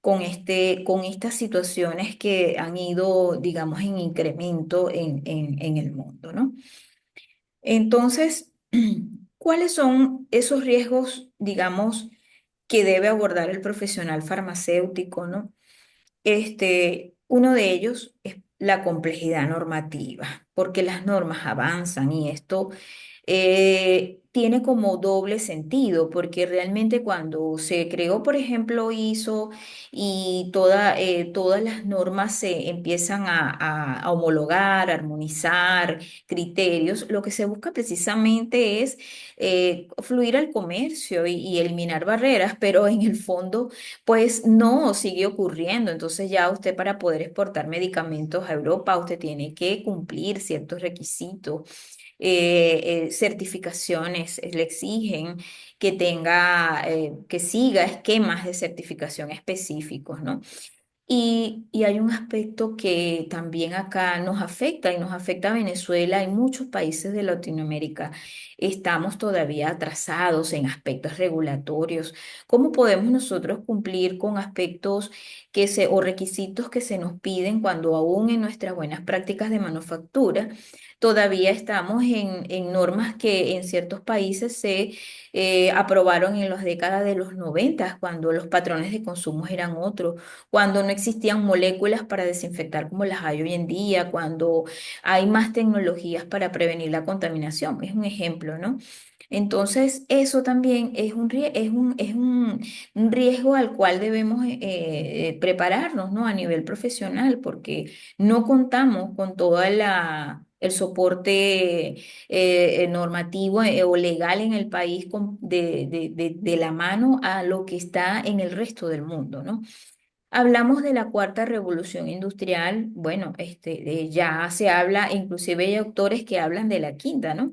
con estas situaciones que han ido, digamos, en incremento en el mundo, ¿no? Entonces, ¿cuáles son esos riesgos, digamos, que debe abordar el profesional farmacéutico, ¿no? Uno de ellos es la complejidad normativa, porque las normas avanzan y esto tiene como doble sentido, porque realmente cuando se creó, por ejemplo, ISO y todas las normas se empiezan a homologar, armonizar criterios, lo que se busca precisamente es fluir al comercio y eliminar barreras, pero en el fondo pues no, sigue ocurriendo. Entonces ya usted para poder exportar medicamentos a Europa, usted tiene que cumplir ciertos requisitos, certificaciones, le exigen que que siga esquemas de certificación específicos, ¿no? Y hay un aspecto que también acá nos afecta y nos afecta a Venezuela y muchos países de Latinoamérica. Estamos todavía atrasados en aspectos regulatorios. ¿Cómo podemos nosotros cumplir con aspectos o requisitos que se nos piden cuando aún en nuestras buenas prácticas de manufactura todavía estamos en normas que en ciertos países se aprobaron en las décadas de los 90, cuando los patrones de consumo eran otros, cuando no existían moléculas para desinfectar como las hay hoy en día, cuando hay más tecnologías para prevenir la contaminación? Es un ejemplo, ¿no? Entonces, eso también es un riesgo al cual debemos prepararnos, ¿no? A nivel profesional, porque no contamos con el soporte normativo o legal en el país de la mano a lo que está en el resto del mundo, ¿no? Hablamos de la cuarta revolución industrial, bueno, ya se habla, inclusive hay autores que hablan de la quinta, ¿no?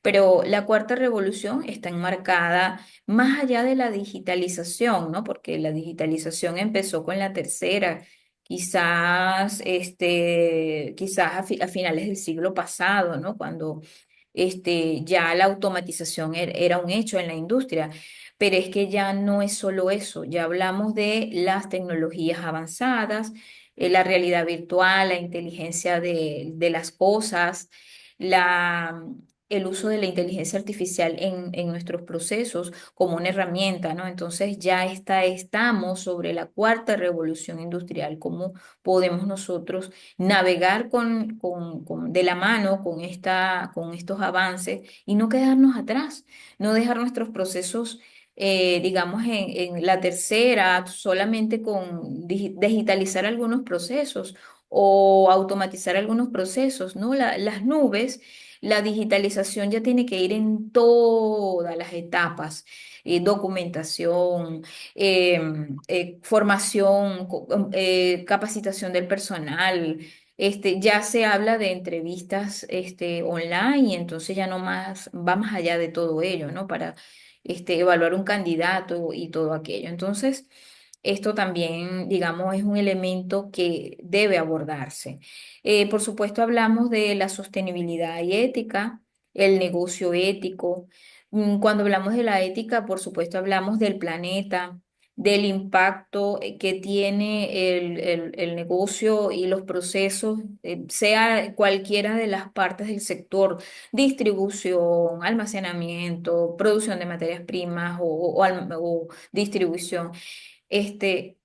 Pero la cuarta revolución está enmarcada más allá de la digitalización, ¿no? Porque la digitalización empezó con la tercera, quizás a finales del siglo pasado, ¿no? Cuando ya la automatización era un hecho en la industria. Pero es que ya no es solo eso, ya hablamos de las tecnologías avanzadas, la realidad virtual, la inteligencia de las cosas, la, el uso de la inteligencia artificial en nuestros procesos como una herramienta, ¿no? Entonces estamos sobre la cuarta revolución industrial. ¿Cómo podemos nosotros navegar de la mano con estos avances y no quedarnos atrás, no dejar nuestros procesos, digamos, en la tercera, solamente con digitalizar algunos procesos o automatizar algunos procesos, ¿no? Las nubes, la digitalización ya tiene que ir en todas las etapas, documentación, formación, capacitación del personal. Ya se habla de entrevistas online y entonces ya no más va más allá de todo ello, ¿no? Para evaluar un candidato y todo aquello. Entonces, esto también, digamos, es un elemento que debe abordarse. Por supuesto, hablamos de la sostenibilidad y ética, el negocio ético. Cuando hablamos de la ética, por supuesto, hablamos del planeta, del impacto que tiene el negocio y los procesos, sea cualquiera de las partes del sector: distribución, almacenamiento, producción de materias primas o distribución.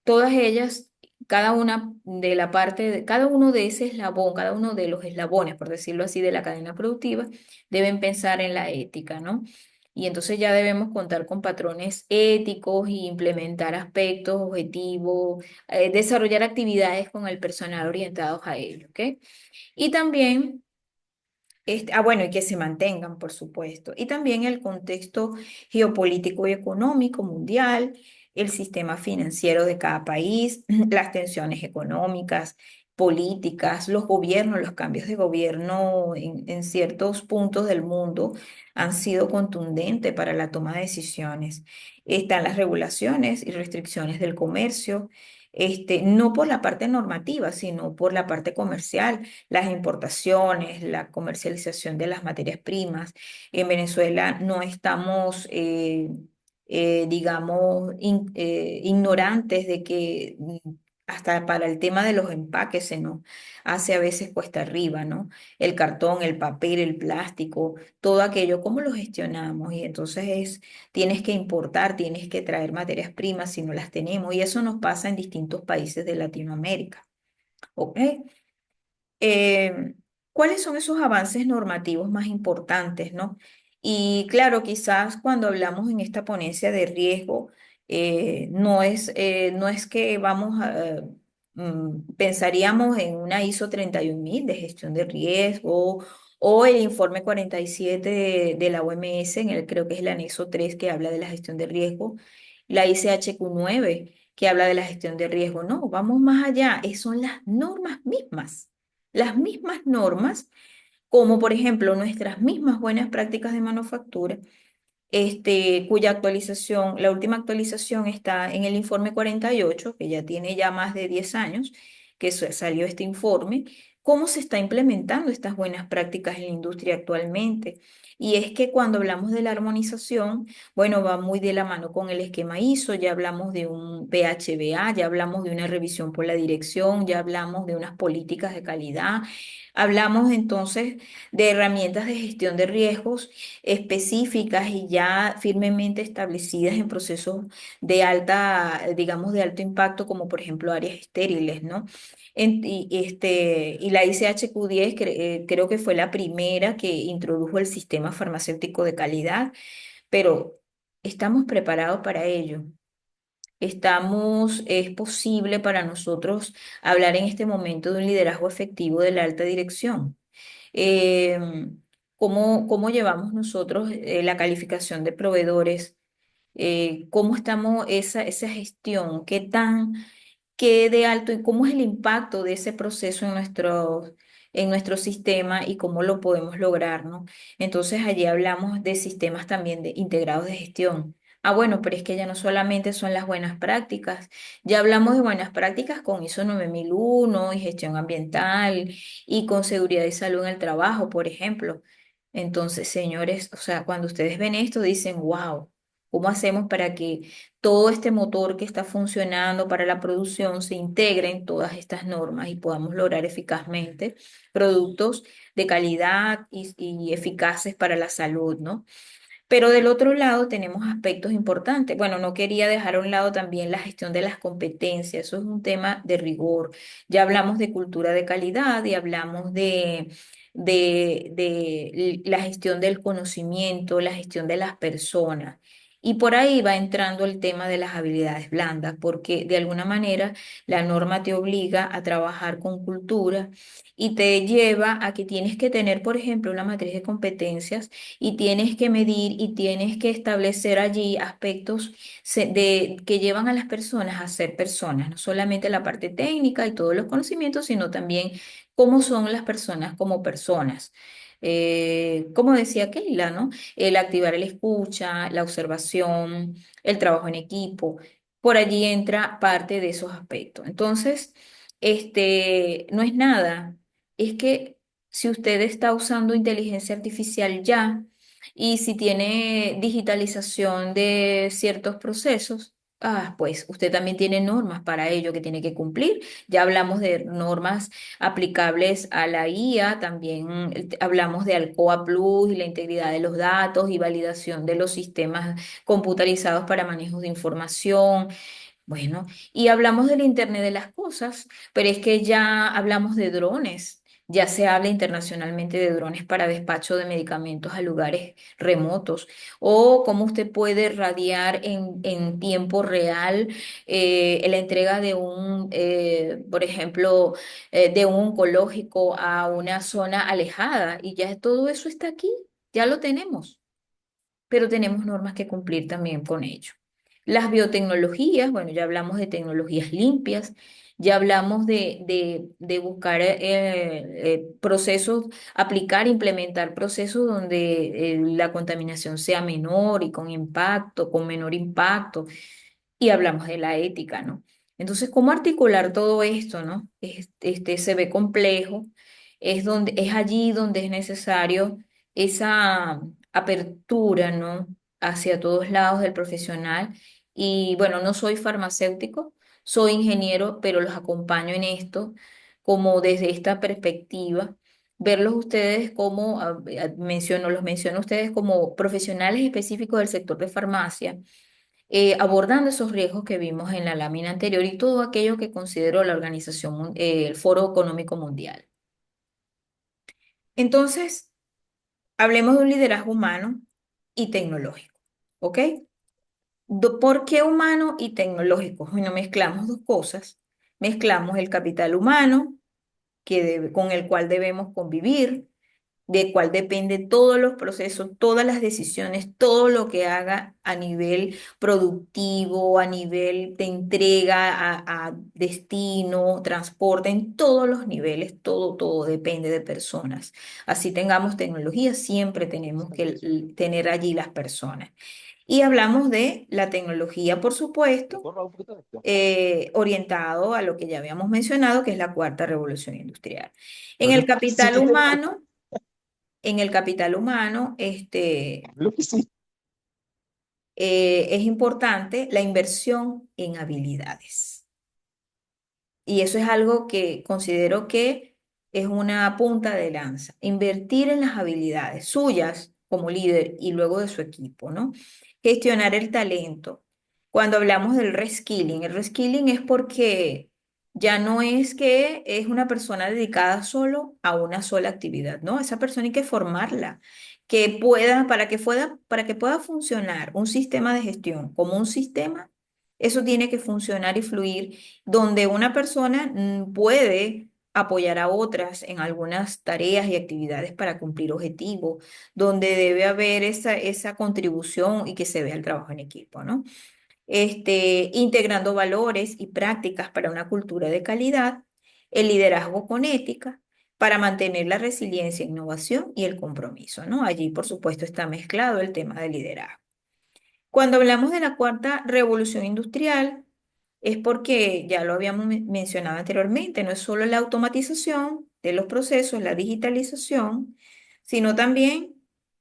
Todas ellas, cada una de la parte, cada uno de ese eslabón, cada uno de los eslabones, por decirlo así, de la cadena productiva, deben pensar en la ética, ¿no? Y entonces ya debemos contar con patrones éticos y implementar aspectos objetivos, desarrollar actividades con el personal orientados a ello, ¿ok? Y también bueno, y que se mantengan, por supuesto. Y también el contexto geopolítico y económico mundial, el sistema financiero de cada país, las tensiones económicas, políticas, los gobiernos, los cambios de gobierno en ciertos puntos del mundo han sido contundentes para la toma de decisiones. Están las regulaciones y restricciones del comercio, no por la parte normativa, sino por la parte comercial, las importaciones, la comercialización de las materias primas. En Venezuela no estamos, digamos, ignorantes de que hasta para el tema de los empaques se nos hace a veces cuesta arriba, ¿no? El cartón, el papel, el plástico, todo aquello, ¿cómo lo gestionamos? Y entonces tienes que importar, tienes que traer materias primas si no las tenemos, y eso nos pasa en distintos países de Latinoamérica, ¿ok? eh, ¿Cuáles son esos avances normativos más importantes, ¿no? Y claro, quizás cuando hablamos en esta ponencia de riesgo, no es que pensaríamos en una ISO 31000 de gestión de riesgo o el informe 47 de la OMS, creo que es el anexo 3 que habla de la gestión de riesgo, la ICHQ9 que habla de la gestión de riesgo. No, vamos más allá, son las mismas normas, como por ejemplo nuestras mismas buenas prácticas de manufactura, cuya actualización, la última actualización está en el informe 48, que ya tiene ya más de 10 años que salió este informe. ¿Cómo se está implementando estas buenas prácticas en la industria actualmente? Y es que cuando hablamos de la armonización, bueno, va muy de la mano con el esquema ISO, ya hablamos de un PHBA, ya hablamos de una revisión por la dirección, ya hablamos de unas políticas de calidad, hablamos entonces de herramientas de gestión de riesgos específicas y ya firmemente establecidas en procesos de digamos, de alto impacto, como por ejemplo áreas estériles, ¿no? Y la ICHQ10 creo que fue la primera que introdujo el sistema farmacéutico de calidad, pero estamos preparados para ello. Es posible para nosotros hablar en este momento de un liderazgo efectivo de la alta dirección. Eh, ¿Cómo llevamos nosotros la calificación de proveedores? ¿Cómo estamos esa gestión? ¿Qué de alto y cómo es el impacto de ese proceso en nuestro sistema y cómo lo podemos lograr, ¿no? Entonces allí hablamos de sistemas también integrados de gestión. Ah, bueno, pero es que ya no solamente son las buenas prácticas, ya hablamos de buenas prácticas con ISO 9001 y gestión ambiental y con seguridad y salud en el trabajo, por ejemplo. Entonces, señores, o sea, cuando ustedes ven esto, dicen, wow, ¿cómo hacemos para que todo este motor que está funcionando para la producción se integre en todas estas normas y podamos lograr eficazmente productos de calidad y eficaces para la salud, ¿no? Pero del otro lado tenemos aspectos importantes. Bueno, no quería dejar a un lado también la gestión de las competencias. Eso es un tema de rigor. Ya hablamos de cultura de calidad y hablamos de la gestión del conocimiento, la gestión de las personas. Y por ahí va entrando el tema de las habilidades blandas, porque de alguna manera la norma te obliga a trabajar con cultura y te lleva a que tienes que tener, por ejemplo, una matriz de competencias y tienes que medir y tienes que establecer allí aspectos que llevan a las personas a ser personas, no solamente la parte técnica y todos los conocimientos, sino también cómo son las personas como personas. Como decía Keila, ¿no? El activar el escucha, la observación, el trabajo en equipo, por allí entra parte de esos aspectos. Entonces, no es nada, es que si usted está usando inteligencia artificial ya y si tiene digitalización de ciertos procesos, pues usted también tiene normas para ello que tiene que cumplir. Ya hablamos de normas aplicables a la IA, también hablamos de Alcoa Plus y la integridad de los datos y validación de los sistemas computarizados para manejo de información. Bueno, y hablamos del Internet de las cosas, pero es que ya hablamos de drones. Ya se habla internacionalmente de drones para despacho de medicamentos a lugares remotos. O cómo usted puede radiar en tiempo real la entrega de por ejemplo, de un oncológico a una zona alejada. Y ya todo eso está aquí, ya lo tenemos, pero tenemos normas que cumplir también con ello. Las biotecnologías, bueno, ya hablamos de tecnologías limpias, ya hablamos de buscar procesos, aplicar, implementar procesos donde la contaminación sea menor y con impacto, con menor impacto, y hablamos de la ética, ¿no? Entonces, ¿cómo articular todo esto, no? Se ve complejo, es allí donde es necesario esa apertura, ¿no? Hacia todos lados del profesional. Y bueno, no soy farmacéutico, soy ingeniero, pero los acompaño en esto, como desde esta perspectiva, verlos ustedes como, los menciono a ustedes como profesionales específicos del sector de farmacia, abordando esos riesgos que vimos en la lámina anterior y todo aquello que consideró la el Foro Económico Mundial. Entonces, hablemos de un liderazgo humano y tecnológico, ¿ok? ¿Por qué humano y tecnológico? Bueno, mezclamos dos cosas. Mezclamos el capital humano, con el cual debemos convivir, de cual depende todos los procesos, todas las decisiones, todo lo que haga a nivel productivo, a nivel de entrega a destino, transporte, en todos los niveles, todo depende de personas. Así tengamos tecnología, siempre tenemos que tener allí las personas. Y hablamos de la tecnología, por supuesto, orientado a lo que ya habíamos mencionado, que es la cuarta revolución industrial. En el capital humano, es importante la inversión en habilidades. Y eso es algo que considero que es una punta de lanza. Invertir en las habilidades suyas como líder y luego de su equipo, ¿no? Gestionar el talento. Cuando hablamos del reskilling, el reskilling es porque ya no es que es una persona dedicada solo a una sola actividad, ¿no? Esa persona hay que formarla, que pueda, para que pueda funcionar un sistema de gestión como un sistema, eso tiene que funcionar y fluir donde una persona puede apoyar a otras en algunas tareas y actividades para cumplir objetivos, donde debe haber esa contribución y que se vea el trabajo en equipo, ¿no? Integrando valores y prácticas para una cultura de calidad, el liderazgo con ética, para mantener la resiliencia, innovación y el compromiso, ¿no? Allí, por supuesto, está mezclado el tema del liderazgo. Cuando hablamos de la cuarta revolución industrial, es porque ya lo habíamos mencionado anteriormente, no es solo la automatización de los procesos, la digitalización, sino también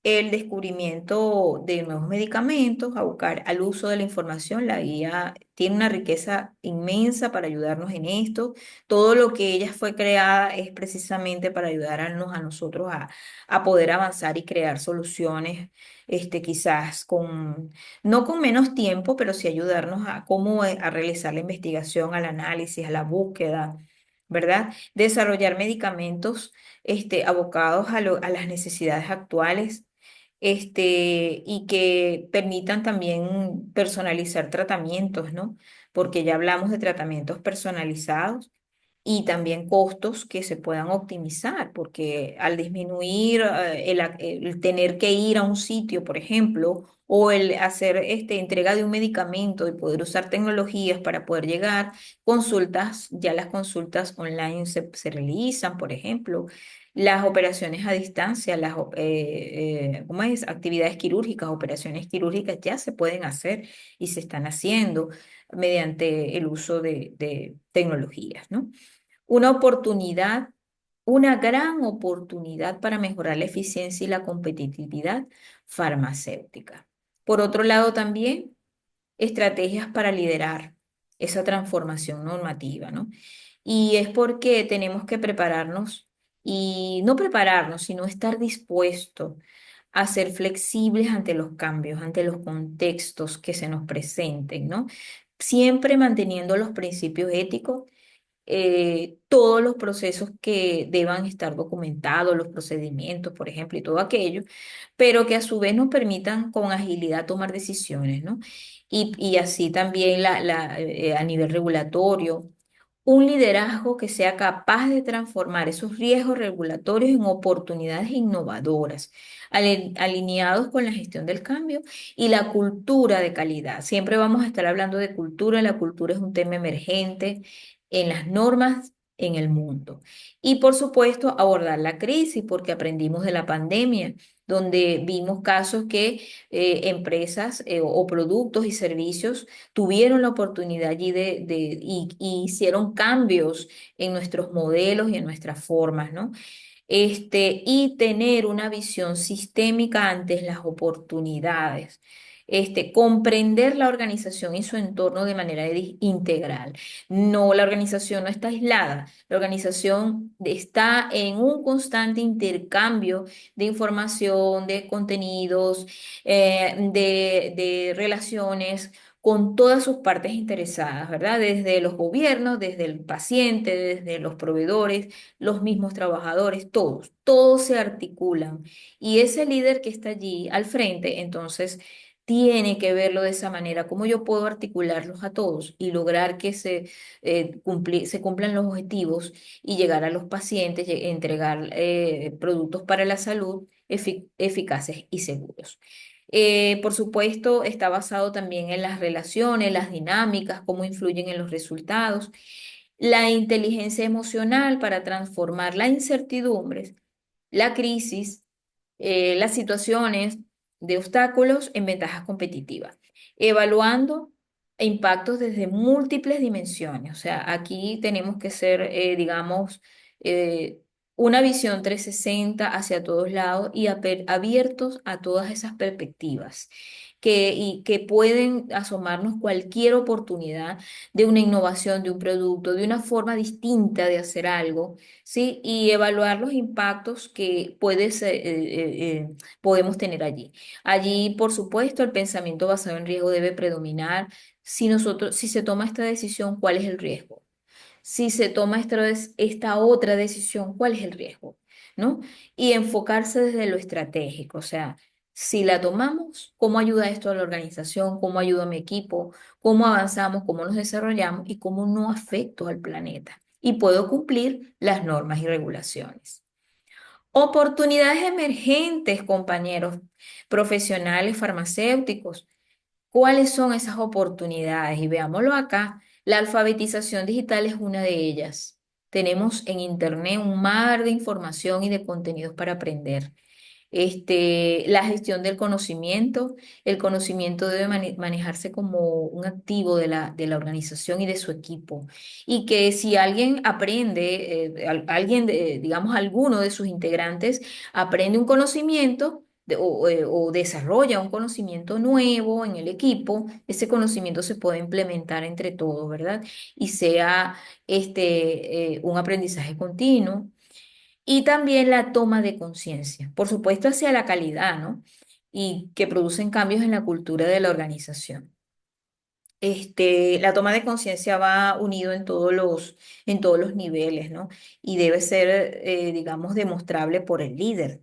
el descubrimiento de nuevos medicamentos, abocar al uso de la información. La guía tiene una riqueza inmensa para ayudarnos en esto. Todo lo que ella fue creada es precisamente para ayudarnos a nosotros a poder avanzar y crear soluciones, quizás no con menos tiempo, pero sí ayudarnos a cómo a realizar la investigación, al análisis, a la búsqueda, ¿verdad? Desarrollar medicamentos abocados a las necesidades actuales, y que permitan también personalizar tratamientos, ¿no? Porque ya hablamos de tratamientos personalizados y también costos que se puedan optimizar, porque al disminuir el tener que ir a un sitio, por ejemplo, o el hacer entrega de un medicamento y poder usar tecnologías para poder llegar, ya las consultas online se realizan, por ejemplo, las operaciones a distancia, ¿cómo es? Actividades quirúrgicas, operaciones quirúrgicas ya se pueden hacer y se están haciendo mediante el uso de tecnologías, ¿no? Una oportunidad, una gran oportunidad para mejorar la eficiencia y la competitividad farmacéutica. Por otro lado, también estrategias para liderar esa transformación normativa, ¿no? Y es porque tenemos que prepararnos y no prepararnos, sino estar dispuestos a ser flexibles ante los cambios, ante los contextos que se nos presenten, ¿no? Siempre manteniendo los principios éticos, todos los procesos que deban estar documentados, los procedimientos, por ejemplo, y todo aquello, pero que a su vez nos permitan con agilidad tomar decisiones, ¿no? Y así también a nivel regulatorio, un liderazgo que sea capaz de transformar esos riesgos regulatorios en oportunidades innovadoras, alineados con la gestión del cambio y la cultura de calidad. Siempre vamos a estar hablando de cultura, la cultura es un tema emergente en las normas en el mundo. Y por supuesto, abordar la crisis, porque aprendimos de la pandemia, donde vimos casos que empresas o productos y servicios tuvieron la oportunidad allí y hicieron cambios en nuestros modelos y en nuestras formas, ¿no? Y tener una visión sistémica ante las oportunidades. comprender la organización y su entorno de manera integral. No, la organización no está aislada, la organización está en un constante intercambio de información, de contenidos, de relaciones con todas sus partes interesadas, ¿verdad? Desde los gobiernos, desde el paciente, desde los proveedores, los mismos trabajadores, todos se articulan. Y ese líder que está allí al frente, entonces, tiene que verlo de esa manera, cómo yo puedo articularlos a todos y lograr que se cumplan los objetivos y llegar a los pacientes, entregar productos para la salud eficaces y seguros. Por supuesto, está basado también en las relaciones, las dinámicas, cómo influyen en los resultados. La inteligencia emocional para transformar la incertidumbre, la crisis, las situaciones de obstáculos en ventajas competitivas, evaluando impactos desde múltiples dimensiones. O sea, aquí tenemos que ser, digamos, eh, una visión 360 hacia todos lados y abiertos a todas esas perspectivas. Y que pueden asomarnos cualquier oportunidad de una innovación, de un producto, de una forma distinta de hacer algo, ¿sí? Y evaluar los impactos que podemos tener allí. Allí, por supuesto, el pensamiento basado en riesgo debe predominar. Si se toma esta decisión, ¿cuál es el riesgo? Si se toma esta otra decisión, ¿cuál es el riesgo? ¿No? Y enfocarse desde lo estratégico, o sea, si la tomamos, ¿cómo ayuda esto a la organización? ¿Cómo ayuda a mi equipo? ¿Cómo avanzamos? ¿Cómo nos desarrollamos? ¿Y cómo no afecto al planeta? Y puedo cumplir las normas y regulaciones. Oportunidades emergentes, compañeros profesionales farmacéuticos. ¿Cuáles son esas oportunidades? Y veámoslo acá. La alfabetización digital es una de ellas. Tenemos en Internet un mar de información y de contenidos para aprender. La gestión del conocimiento. El conocimiento debe manejarse como un activo de la organización y de su equipo. Y que si alguien aprende, digamos, alguno de sus integrantes aprende un conocimiento o desarrolla un conocimiento nuevo en el equipo, ese conocimiento se puede implementar entre todos, ¿verdad? Y sea un aprendizaje continuo. Y también la toma de conciencia, por supuesto, hacia la calidad, ¿no? Y que producen cambios en la cultura de la organización. La toma de conciencia va unido en todos los niveles, ¿no? Y debe ser, digamos, demostrable por el líder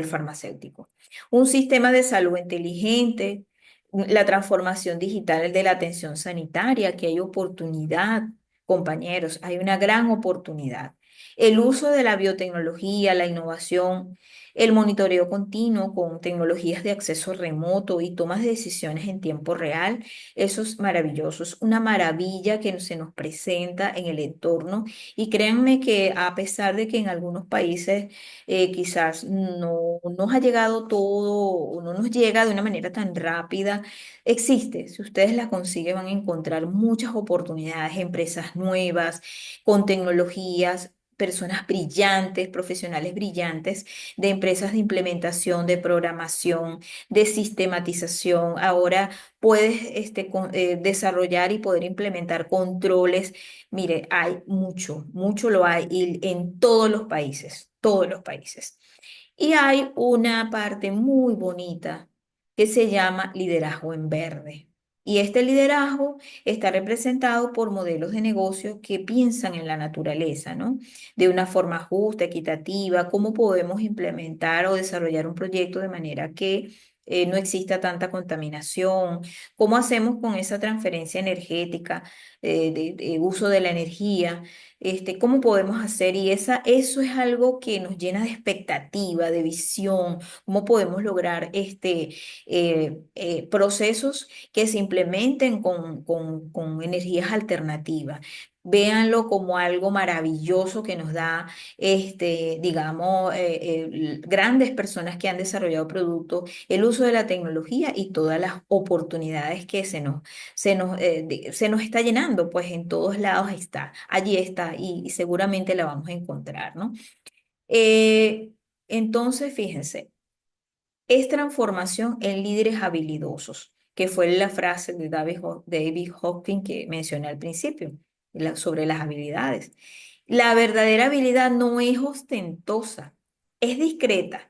farmacéutico. Un sistema de salud inteligente, la transformación digital de la atención sanitaria, que hay oportunidad, compañeros, hay una gran oportunidad. El uso de la biotecnología, la innovación, el monitoreo continuo con tecnologías de acceso remoto y tomas de decisiones en tiempo real, eso es maravilloso, es una maravilla que se nos presenta en el entorno y créanme que a pesar de que en algunos países quizás no nos ha llegado todo o no nos llega de una manera tan rápida. Existe, si ustedes la consiguen van a encontrar muchas oportunidades, empresas nuevas, con tecnologías. Personas brillantes, profesionales brillantes de empresas de implementación, de programación, de sistematización. Ahora puedes desarrollar y poder implementar controles. Mire, hay mucho, mucho lo hay y en todos los países, todos los países. Y hay una parte muy bonita que se llama liderazgo en verde. Y este liderazgo está representado por modelos de negocio que piensan en la naturaleza, ¿no? De una forma justa, equitativa, cómo podemos implementar o desarrollar un proyecto de manera que no exista tanta contaminación, cómo hacemos con esa transferencia energética, de uso de la energía, cómo podemos hacer, y eso es algo que nos llena de expectativa, de visión, cómo podemos lograr procesos que se implementen con energías alternativas. Véanlo como algo maravilloso que nos da, digamos, grandes personas que han desarrollado productos, el uso de la tecnología y todas las oportunidades que se nos está llenando, pues en todos lados está, allí está y seguramente la vamos a encontrar, ¿no? Eh, entonces, fíjense, es transformación en líderes habilidosos, que fue la frase de David Hawking que mencioné al principio, sobre las habilidades. La verdadera habilidad no es ostentosa, es discreta,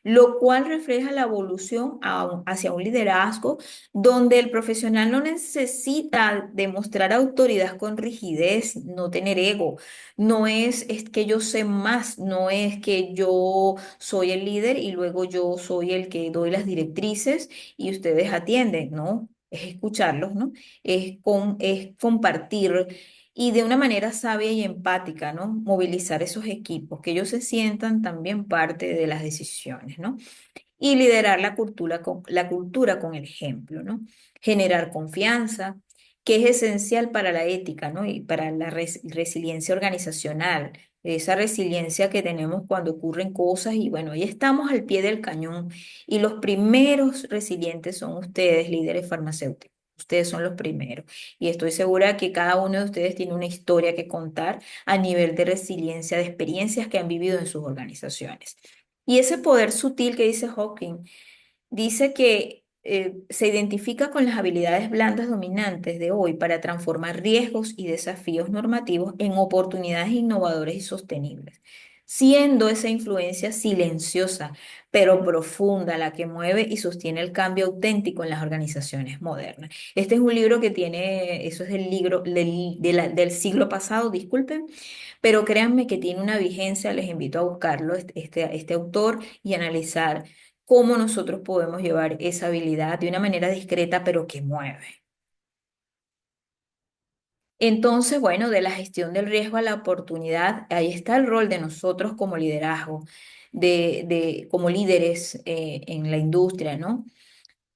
lo cual refleja la evolución hacia un liderazgo donde el profesional no necesita demostrar autoridad con rigidez, no tener ego. No es que yo sé más, no es que yo soy el líder y luego yo soy el que doy las directrices y ustedes atienden, ¿no? Es escucharlos, ¿no? Es compartir y de una manera sabia y empática, ¿no? Movilizar esos equipos, que ellos se sientan también parte de las decisiones, ¿no? Y liderar la cultura con el ejemplo, ¿no? Generar confianza, que es esencial para la ética, ¿no? Y para la resiliencia organizacional, esa resiliencia que tenemos cuando ocurren cosas y bueno, ahí estamos al pie del cañón y los primeros resilientes son ustedes, líderes farmacéuticos. Ustedes son los primeros. Y estoy segura que cada uno de ustedes tiene una historia que contar a nivel de resiliencia, de experiencias que han vivido en sus organizaciones. Y ese poder sutil que dice Hawking, dice que se identifica con las habilidades blandas dominantes de hoy para transformar riesgos y desafíos normativos en oportunidades innovadoras y sostenibles, siendo esa influencia silenciosa, pero profunda, la que mueve y sostiene el cambio auténtico en las organizaciones modernas. Este es un libro que tiene, eso es del libro del siglo pasado, disculpen, pero créanme que tiene una vigencia, les invito a buscarlo, este autor, y analizar cómo nosotros podemos llevar esa habilidad de una manera discreta, pero que mueve. Entonces, bueno, de la gestión del riesgo a la oportunidad, ahí está el rol de nosotros como liderazgo, como líderes en la industria, ¿no?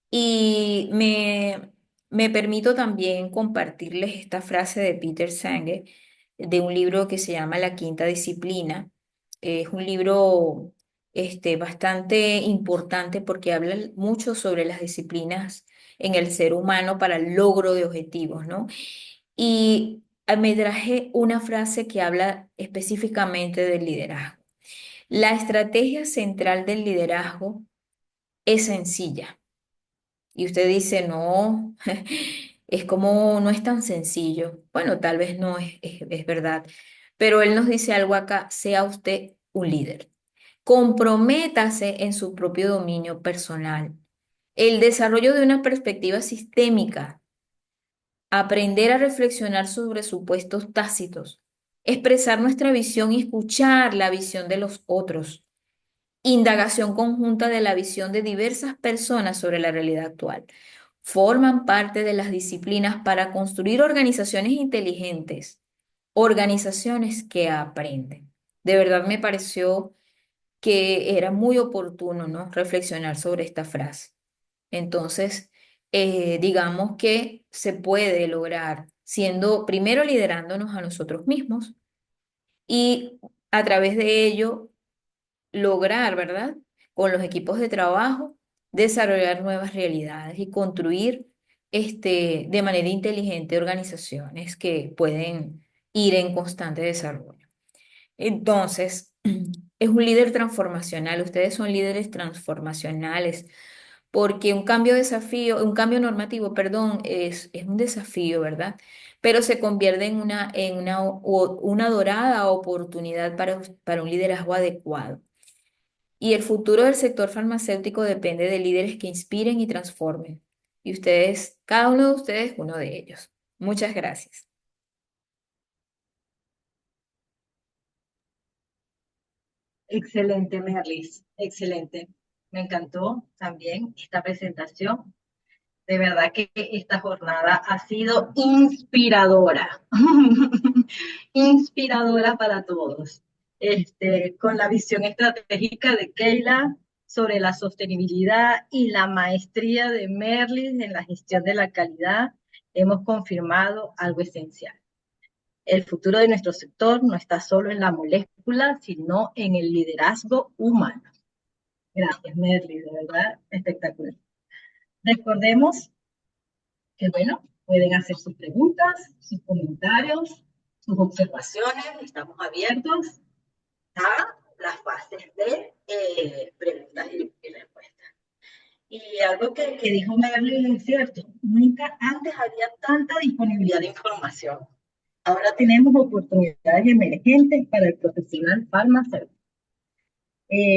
Y me permito también compartirles esta frase de Peter Senge de un libro que se llama La Quinta Disciplina. Es un libro bastante importante porque habla mucho sobre las disciplinas en el ser humano para el logro de objetivos, ¿no? Y me traje una frase que habla específicamente del liderazgo. La estrategia central del liderazgo es sencilla. Y usted dice, no, es como, no es tan sencillo. Bueno, tal vez no es verdad, pero él nos dice algo acá, sea usted un líder. Comprométase en su propio dominio personal. El desarrollo de una perspectiva sistémica, aprender a reflexionar sobre supuestos tácitos, expresar nuestra visión y escuchar la visión de los otros. Indagación conjunta de la visión de diversas personas sobre la realidad actual. Forman parte de las disciplinas para construir organizaciones inteligentes, organizaciones que aprenden. De verdad me pareció que era muy oportuno, ¿no? Reflexionar sobre esta frase. Entonces, digamos que se puede lograr siendo primero liderándonos a nosotros mismos y a través de ello lograr, ¿verdad? Con los equipos de trabajo, desarrollar nuevas realidades y construir de manera inteligente organizaciones que pueden ir en constante desarrollo. Entonces, es un líder transformacional. Ustedes son líderes transformacionales porque un cambio normativo, perdón, es un desafío, ¿verdad? Pero se convierte una dorada oportunidad para un liderazgo adecuado. Y el futuro del sector farmacéutico depende de líderes que inspiren y transformen. Y ustedes, cada uno de ustedes, uno de ellos. Muchas gracias. Excelente, Merlis, excelente. Me encantó también esta presentación. De verdad que esta jornada ha sido inspiradora, inspiradora para todos. Con la visión estratégica de Keila sobre la sostenibilidad y la maestría de Merlis en la gestión de la calidad, hemos confirmado algo esencial. El futuro de nuestro sector no está solo en la molécula, sino en el liderazgo humano. Gracias, Merlis, de verdad, espectacular. Recordemos que, bueno, pueden hacer sus preguntas, sus comentarios, sus observaciones. Estamos abiertos a las fases de preguntas y respuestas. algo que dijo Merly es cierto, nunca antes había tanta disponibilidad de información. Ahora tenemos oportunidades emergentes para el profesional farmacéutico.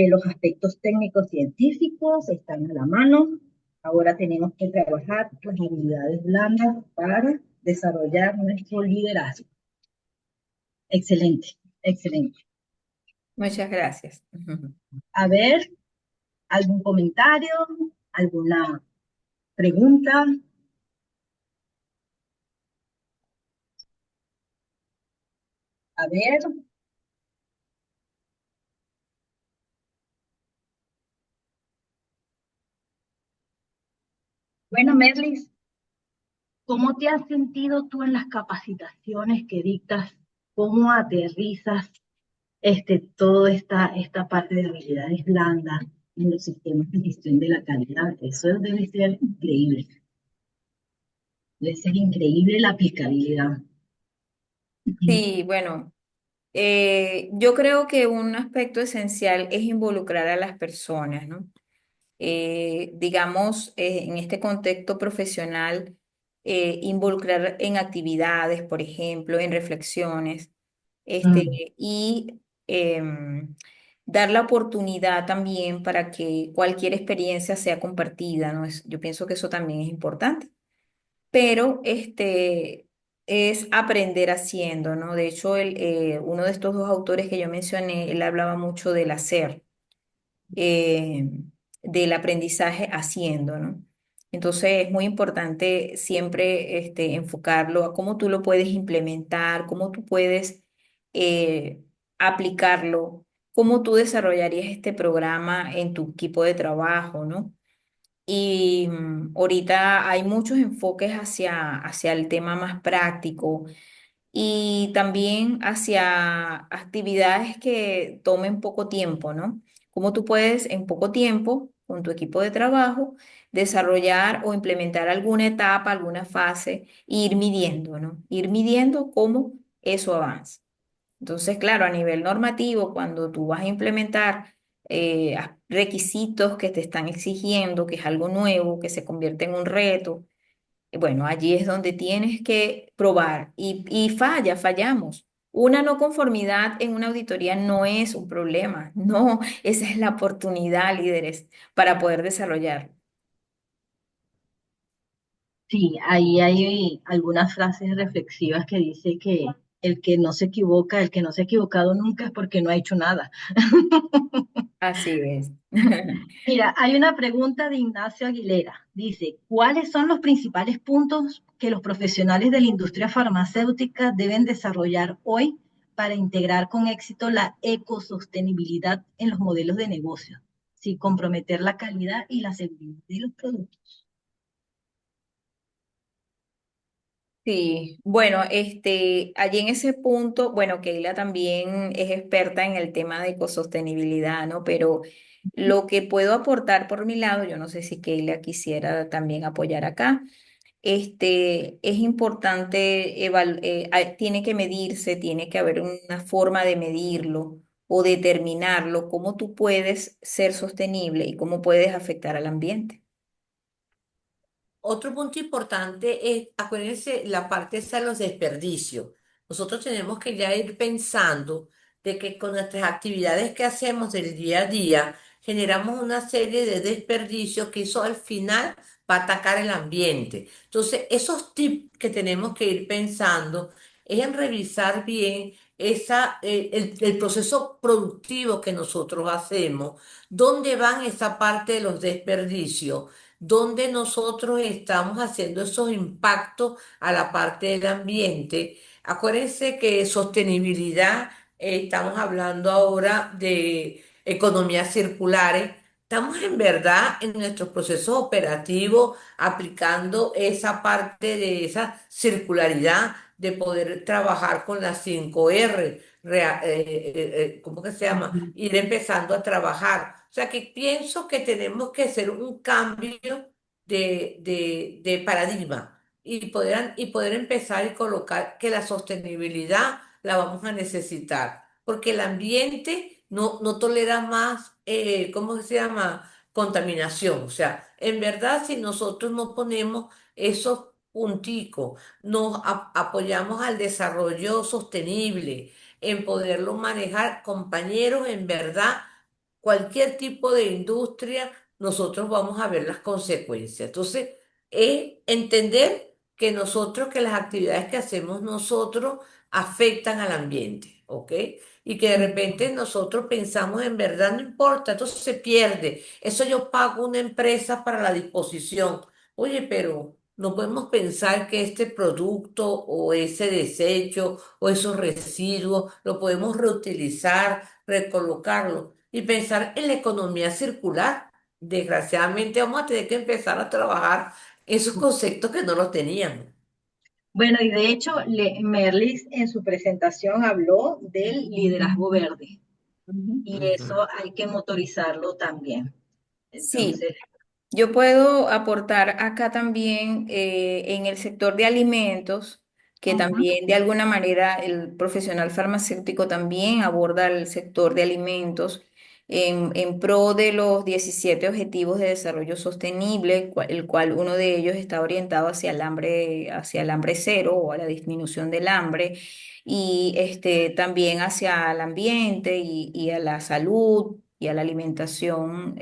Los aspectos técnicos científicos están a la mano. Ahora tenemos que trabajar las habilidades blandas para desarrollar nuestro liderazgo. Excelente, excelente. Muchas gracias. A ver, ¿algún comentario? ¿Alguna pregunta? A ver, bueno, Merlis, ¿cómo te has sentido tú en las capacitaciones que dictas? ¿Cómo aterrizas toda esta parte de habilidades blandas en los sistemas de gestión de la calidad? Eso debe ser increíble. Debe ser increíble la aplicabilidad. Sí, bueno, yo creo que un aspecto esencial es involucrar a las personas, ¿no? Digamos, en este contexto profesional, involucrar en actividades, por ejemplo, en reflexiones, Mm, y dar la oportunidad también para que cualquier experiencia sea compartida, ¿no? Yo pienso que eso también es importante, pero es aprender haciendo, ¿no? De hecho, uno de estos dos autores que yo mencioné, él hablaba mucho del hacer, eh, del aprendizaje haciendo, ¿no? Entonces es muy importante siempre enfocarlo a cómo tú lo puedes implementar, cómo tú puedes eh, aplicarlo, cómo tú desarrollarías este programa en tu equipo de trabajo, ¿no? Y ahorita hay muchos enfoques hacia el tema más práctico y también hacia actividades que tomen poco tiempo, ¿no? Cómo tú puedes en poco tiempo, con tu equipo de trabajo, desarrollar o implementar alguna etapa, alguna fase, e ir midiendo, ¿no? Ir midiendo cómo eso avanza. Entonces, claro, a nivel normativo, cuando tú vas a implementar requisitos que te están exigiendo, que es algo nuevo, que se convierte en un reto, bueno, allí es donde tienes que probar y fallamos. Una no conformidad en una auditoría no es un problema, no, esa es la oportunidad, líderes, para poder desarrollar. sí, ahí hay algunas frases reflexivas que dice que el que no se equivoca, el que no se ha equivocado nunca es porque no ha hecho nada. Así es. Mira, hay una pregunta de Ignacio Aguilera. Dice, ¿cuáles son los principales puntos que los profesionales de la industria farmacéutica deben desarrollar hoy para integrar con éxito la ecosostenibilidad en los modelos de negocio, sin comprometer la calidad y la seguridad de los productos? Sí, bueno, allí en ese punto, bueno, Keila también es experta en el tema de ecosostenibilidad, ¿no? Pero lo que puedo aportar por mi lado, yo no sé si Keila quisiera también apoyar acá, es importante, tiene que medirse, tiene que haber una forma de medirlo o determinarlo, cómo tú puedes ser sostenible y cómo puedes afectar al ambiente. Otro punto importante es, acuérdense, la parte esa de los desperdicios. Nosotros tenemos que ya ir pensando de que con nuestras actividades que hacemos del día a día, generamos una serie de desperdicios que eso al final va a atacar el ambiente. Entonces, esos tips que tenemos que ir pensando es en revisar bien el proceso productivo que nosotros hacemos, dónde van esa parte de los desperdicios donde nosotros estamos haciendo esos impactos a la parte del ambiente. Acuérdense que sostenibilidad, estamos hablando ahora de economías circulares. Estamos en verdad en nuestros procesos operativos aplicando esa parte de esa circularidad de poder trabajar con las 5R, ¿cómo que se llama? Ir empezando a trabajar. O sea que pienso que tenemos que hacer un cambio de paradigma y poder empezar y colocar que la sostenibilidad la vamos a necesitar, porque el ambiente no tolera más, ¿cómo se llama? contaminación. O sea, en verdad, si nosotros no ponemos esos punticos, nos apoyamos al desarrollo sostenible, en poderlo manejar, compañeros, en verdad, cualquier tipo de industria, nosotros vamos a ver las consecuencias. Entonces, es entender que nosotros, que las actividades que hacemos nosotros afectan al ambiente, ¿ok? Y que de repente nosotros pensamos en verdad, no importa, entonces se pierde. Eso yo pago una empresa para la disposición. Oye, pero no podemos pensar que este producto o ese desecho o esos residuos lo podemos reutilizar, recolocarlo y pensar en la economía circular. Desgraciadamente vamos a tener que empezar a trabajar esos conceptos que no los teníamos. Bueno, y de hecho, Merlis en su presentación habló del liderazgo verde y Ujú. eso hay que motorizarlo también. Sí, Entonces, yo puedo aportar acá también en el sector de alimentos, que ujú, también de alguna manera el profesional farmacéutico también aborda el sector de alimentos en pro de los 17 Objetivos de Desarrollo Sostenible, el cual uno de ellos está orientado hacia el hambre cero o a la disminución del hambre, y también hacia el ambiente y a la salud y a la alimentación.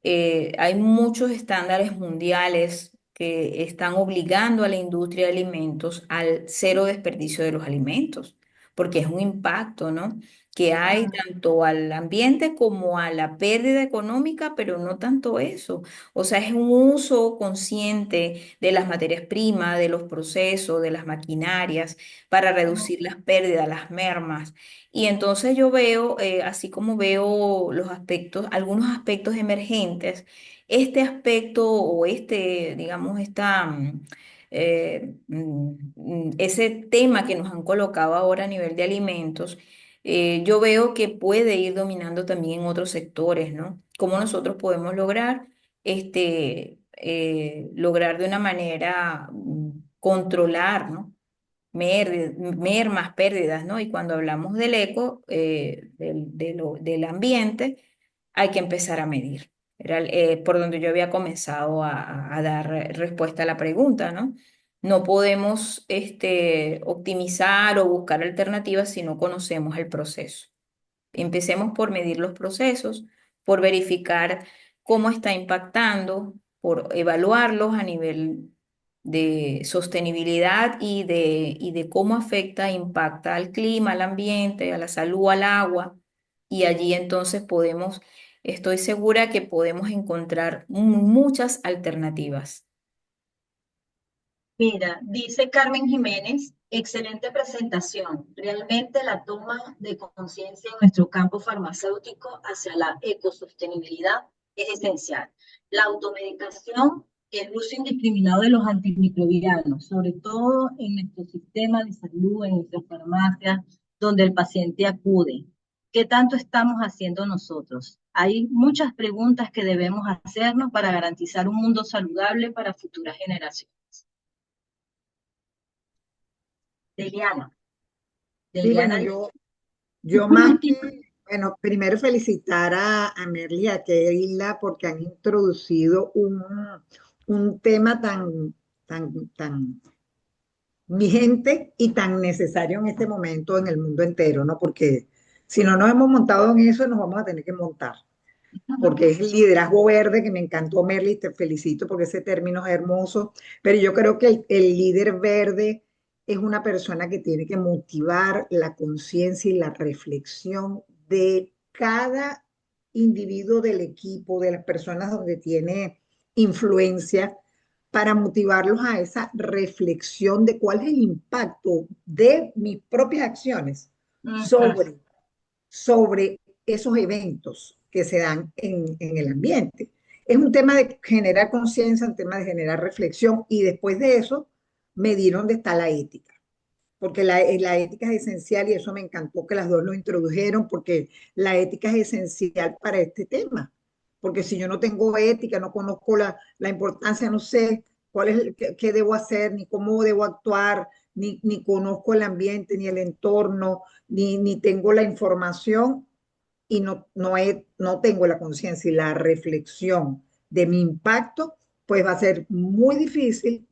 Hay muchos estándares mundiales que están obligando a la industria de alimentos al cero desperdicio de los alimentos, porque es un impacto, ¿no? Que hay ujú, tanto al ambiente como a la pérdida económica, pero no tanto eso. O sea, es un uso consciente de las materias primas, de los procesos, de las maquinarias, para reducir las pérdidas, las mermas. Y entonces yo veo, así como veo los aspectos, algunos aspectos emergentes, este aspecto o digamos, ese tema que nos han colocado ahora a nivel de alimentos, yo veo que puede ir dominando también en otros sectores, ¿no? ¿Cómo nosotros podemos lograr de una manera controlar, ¿no? Mermas, pérdidas, ¿no? Y cuando hablamos del eco, del ambiente, hay que empezar a medir. Era por donde yo había comenzado a dar respuesta a la pregunta, ¿no? No podemos optimizar o buscar alternativas si no conocemos el proceso. Empecemos por medir los procesos, por verificar cómo está impactando, por evaluarlos a nivel de sostenibilidad y de cómo afecta e impacta al clima, al ambiente, a la salud, al agua. Y allí entonces estoy segura que podemos encontrar muchas alternativas. mira, dice Carmen Jiménez, excelente presentación. Realmente la toma de conciencia en nuestro campo farmacéutico hacia la ecosostenibilidad es esencial. La automedicación, el uso indiscriminado de los antimicrobianos, sobre todo en nuestro sistema de salud, en nuestras farmacias, donde el paciente acude. ¿Qué tanto estamos haciendo nosotros? Hay muchas preguntas que debemos hacernos para garantizar un mundo saludable para futuras generaciones. Deliana. Sí, bueno, Deliana, yo más que, bueno, primero felicitar a Merly y a Keila porque han introducido un tema tan vigente y tan necesario en este momento en el mundo entero, ¿no? Porque si no nos hemos montado en eso, nos vamos a tener que montar. Porque es el liderazgo verde, que me encantó, Merly, te felicito porque ese término es hermoso, pero yo creo que el líder verde es una persona que tiene que motivar la conciencia y la reflexión de cada individuo del equipo, de las personas donde tiene influencia, para motivarlos a esa reflexión de cuál es el impacto de mis propias acciones sobre esos eventos que se dan en el ambiente. Es un tema de generar conciencia, un tema de generar reflexión y después de eso medir dónde está la ética, porque la ética es esencial y eso me encantó que las dos lo introdujeron, porque la ética es esencial para este tema, porque si yo no tengo ética, no conozco la importancia, no sé cuál es, qué debo hacer, ni cómo debo actuar, ni conozco el ambiente, ni el entorno, ni tengo la información, y no tengo la conciencia y la reflexión de mi impacto, pues va a ser muy difícil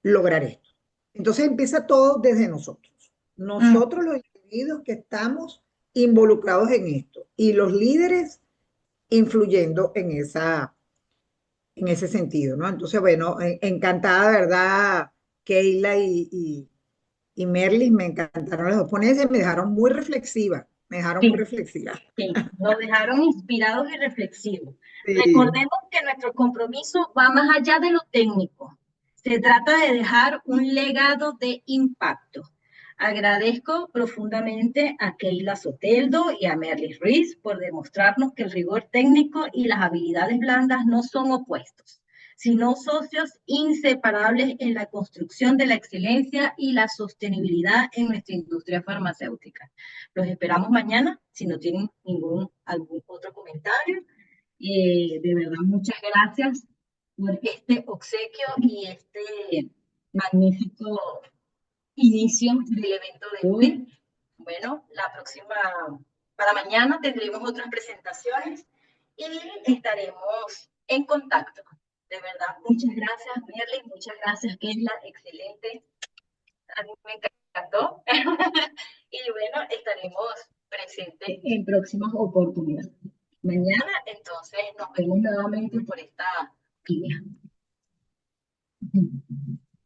lograr esto. Entonces empieza todo desde nosotros. Mm, Nosotros los individuos que estamos involucrados en esto y los líderes influyendo en ese sentido, ¿no? Entonces, bueno, encantada, ¿verdad? Keila y Merlis, me encantaron las dos ponencias, me dejaron muy reflexiva, me dejaron muy sí. reflexiva. Sí, nos dejaron inspirados y reflexivos. Sí. Recordemos que nuestro compromiso va más allá de lo técnico. Se trata de dejar un legado de impacto. Agradezco profundamente a Keila Soteldo y a Merly Ruiz por demostrarnos que el rigor técnico y las habilidades blandas no son opuestos, sino socios inseparables en la construcción de la excelencia y la sostenibilidad en nuestra industria farmacéutica. Los esperamos mañana, si no tienen algún otro comentario. De verdad, muchas gracias por este obsequio y este magnífico inicio del evento de hoy. Bueno, para mañana tendremos otras presentaciones y estaremos en contacto. De verdad, muchas gracias, Merly, muchas gracias, Keila, excelente. A mí me encantó. Y bueno, estaremos presentes en próximas oportunidades. Mañana, entonces, nos vemos nuevamente por esta línea.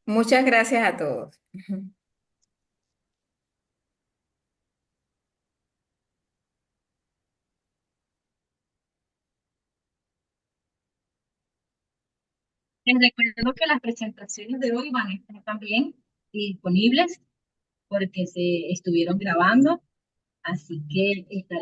Muchas gracias a todos. Les recuerdo que las presentaciones de hoy van a estar también disponibles porque se estuvieron grabando, así que estaremos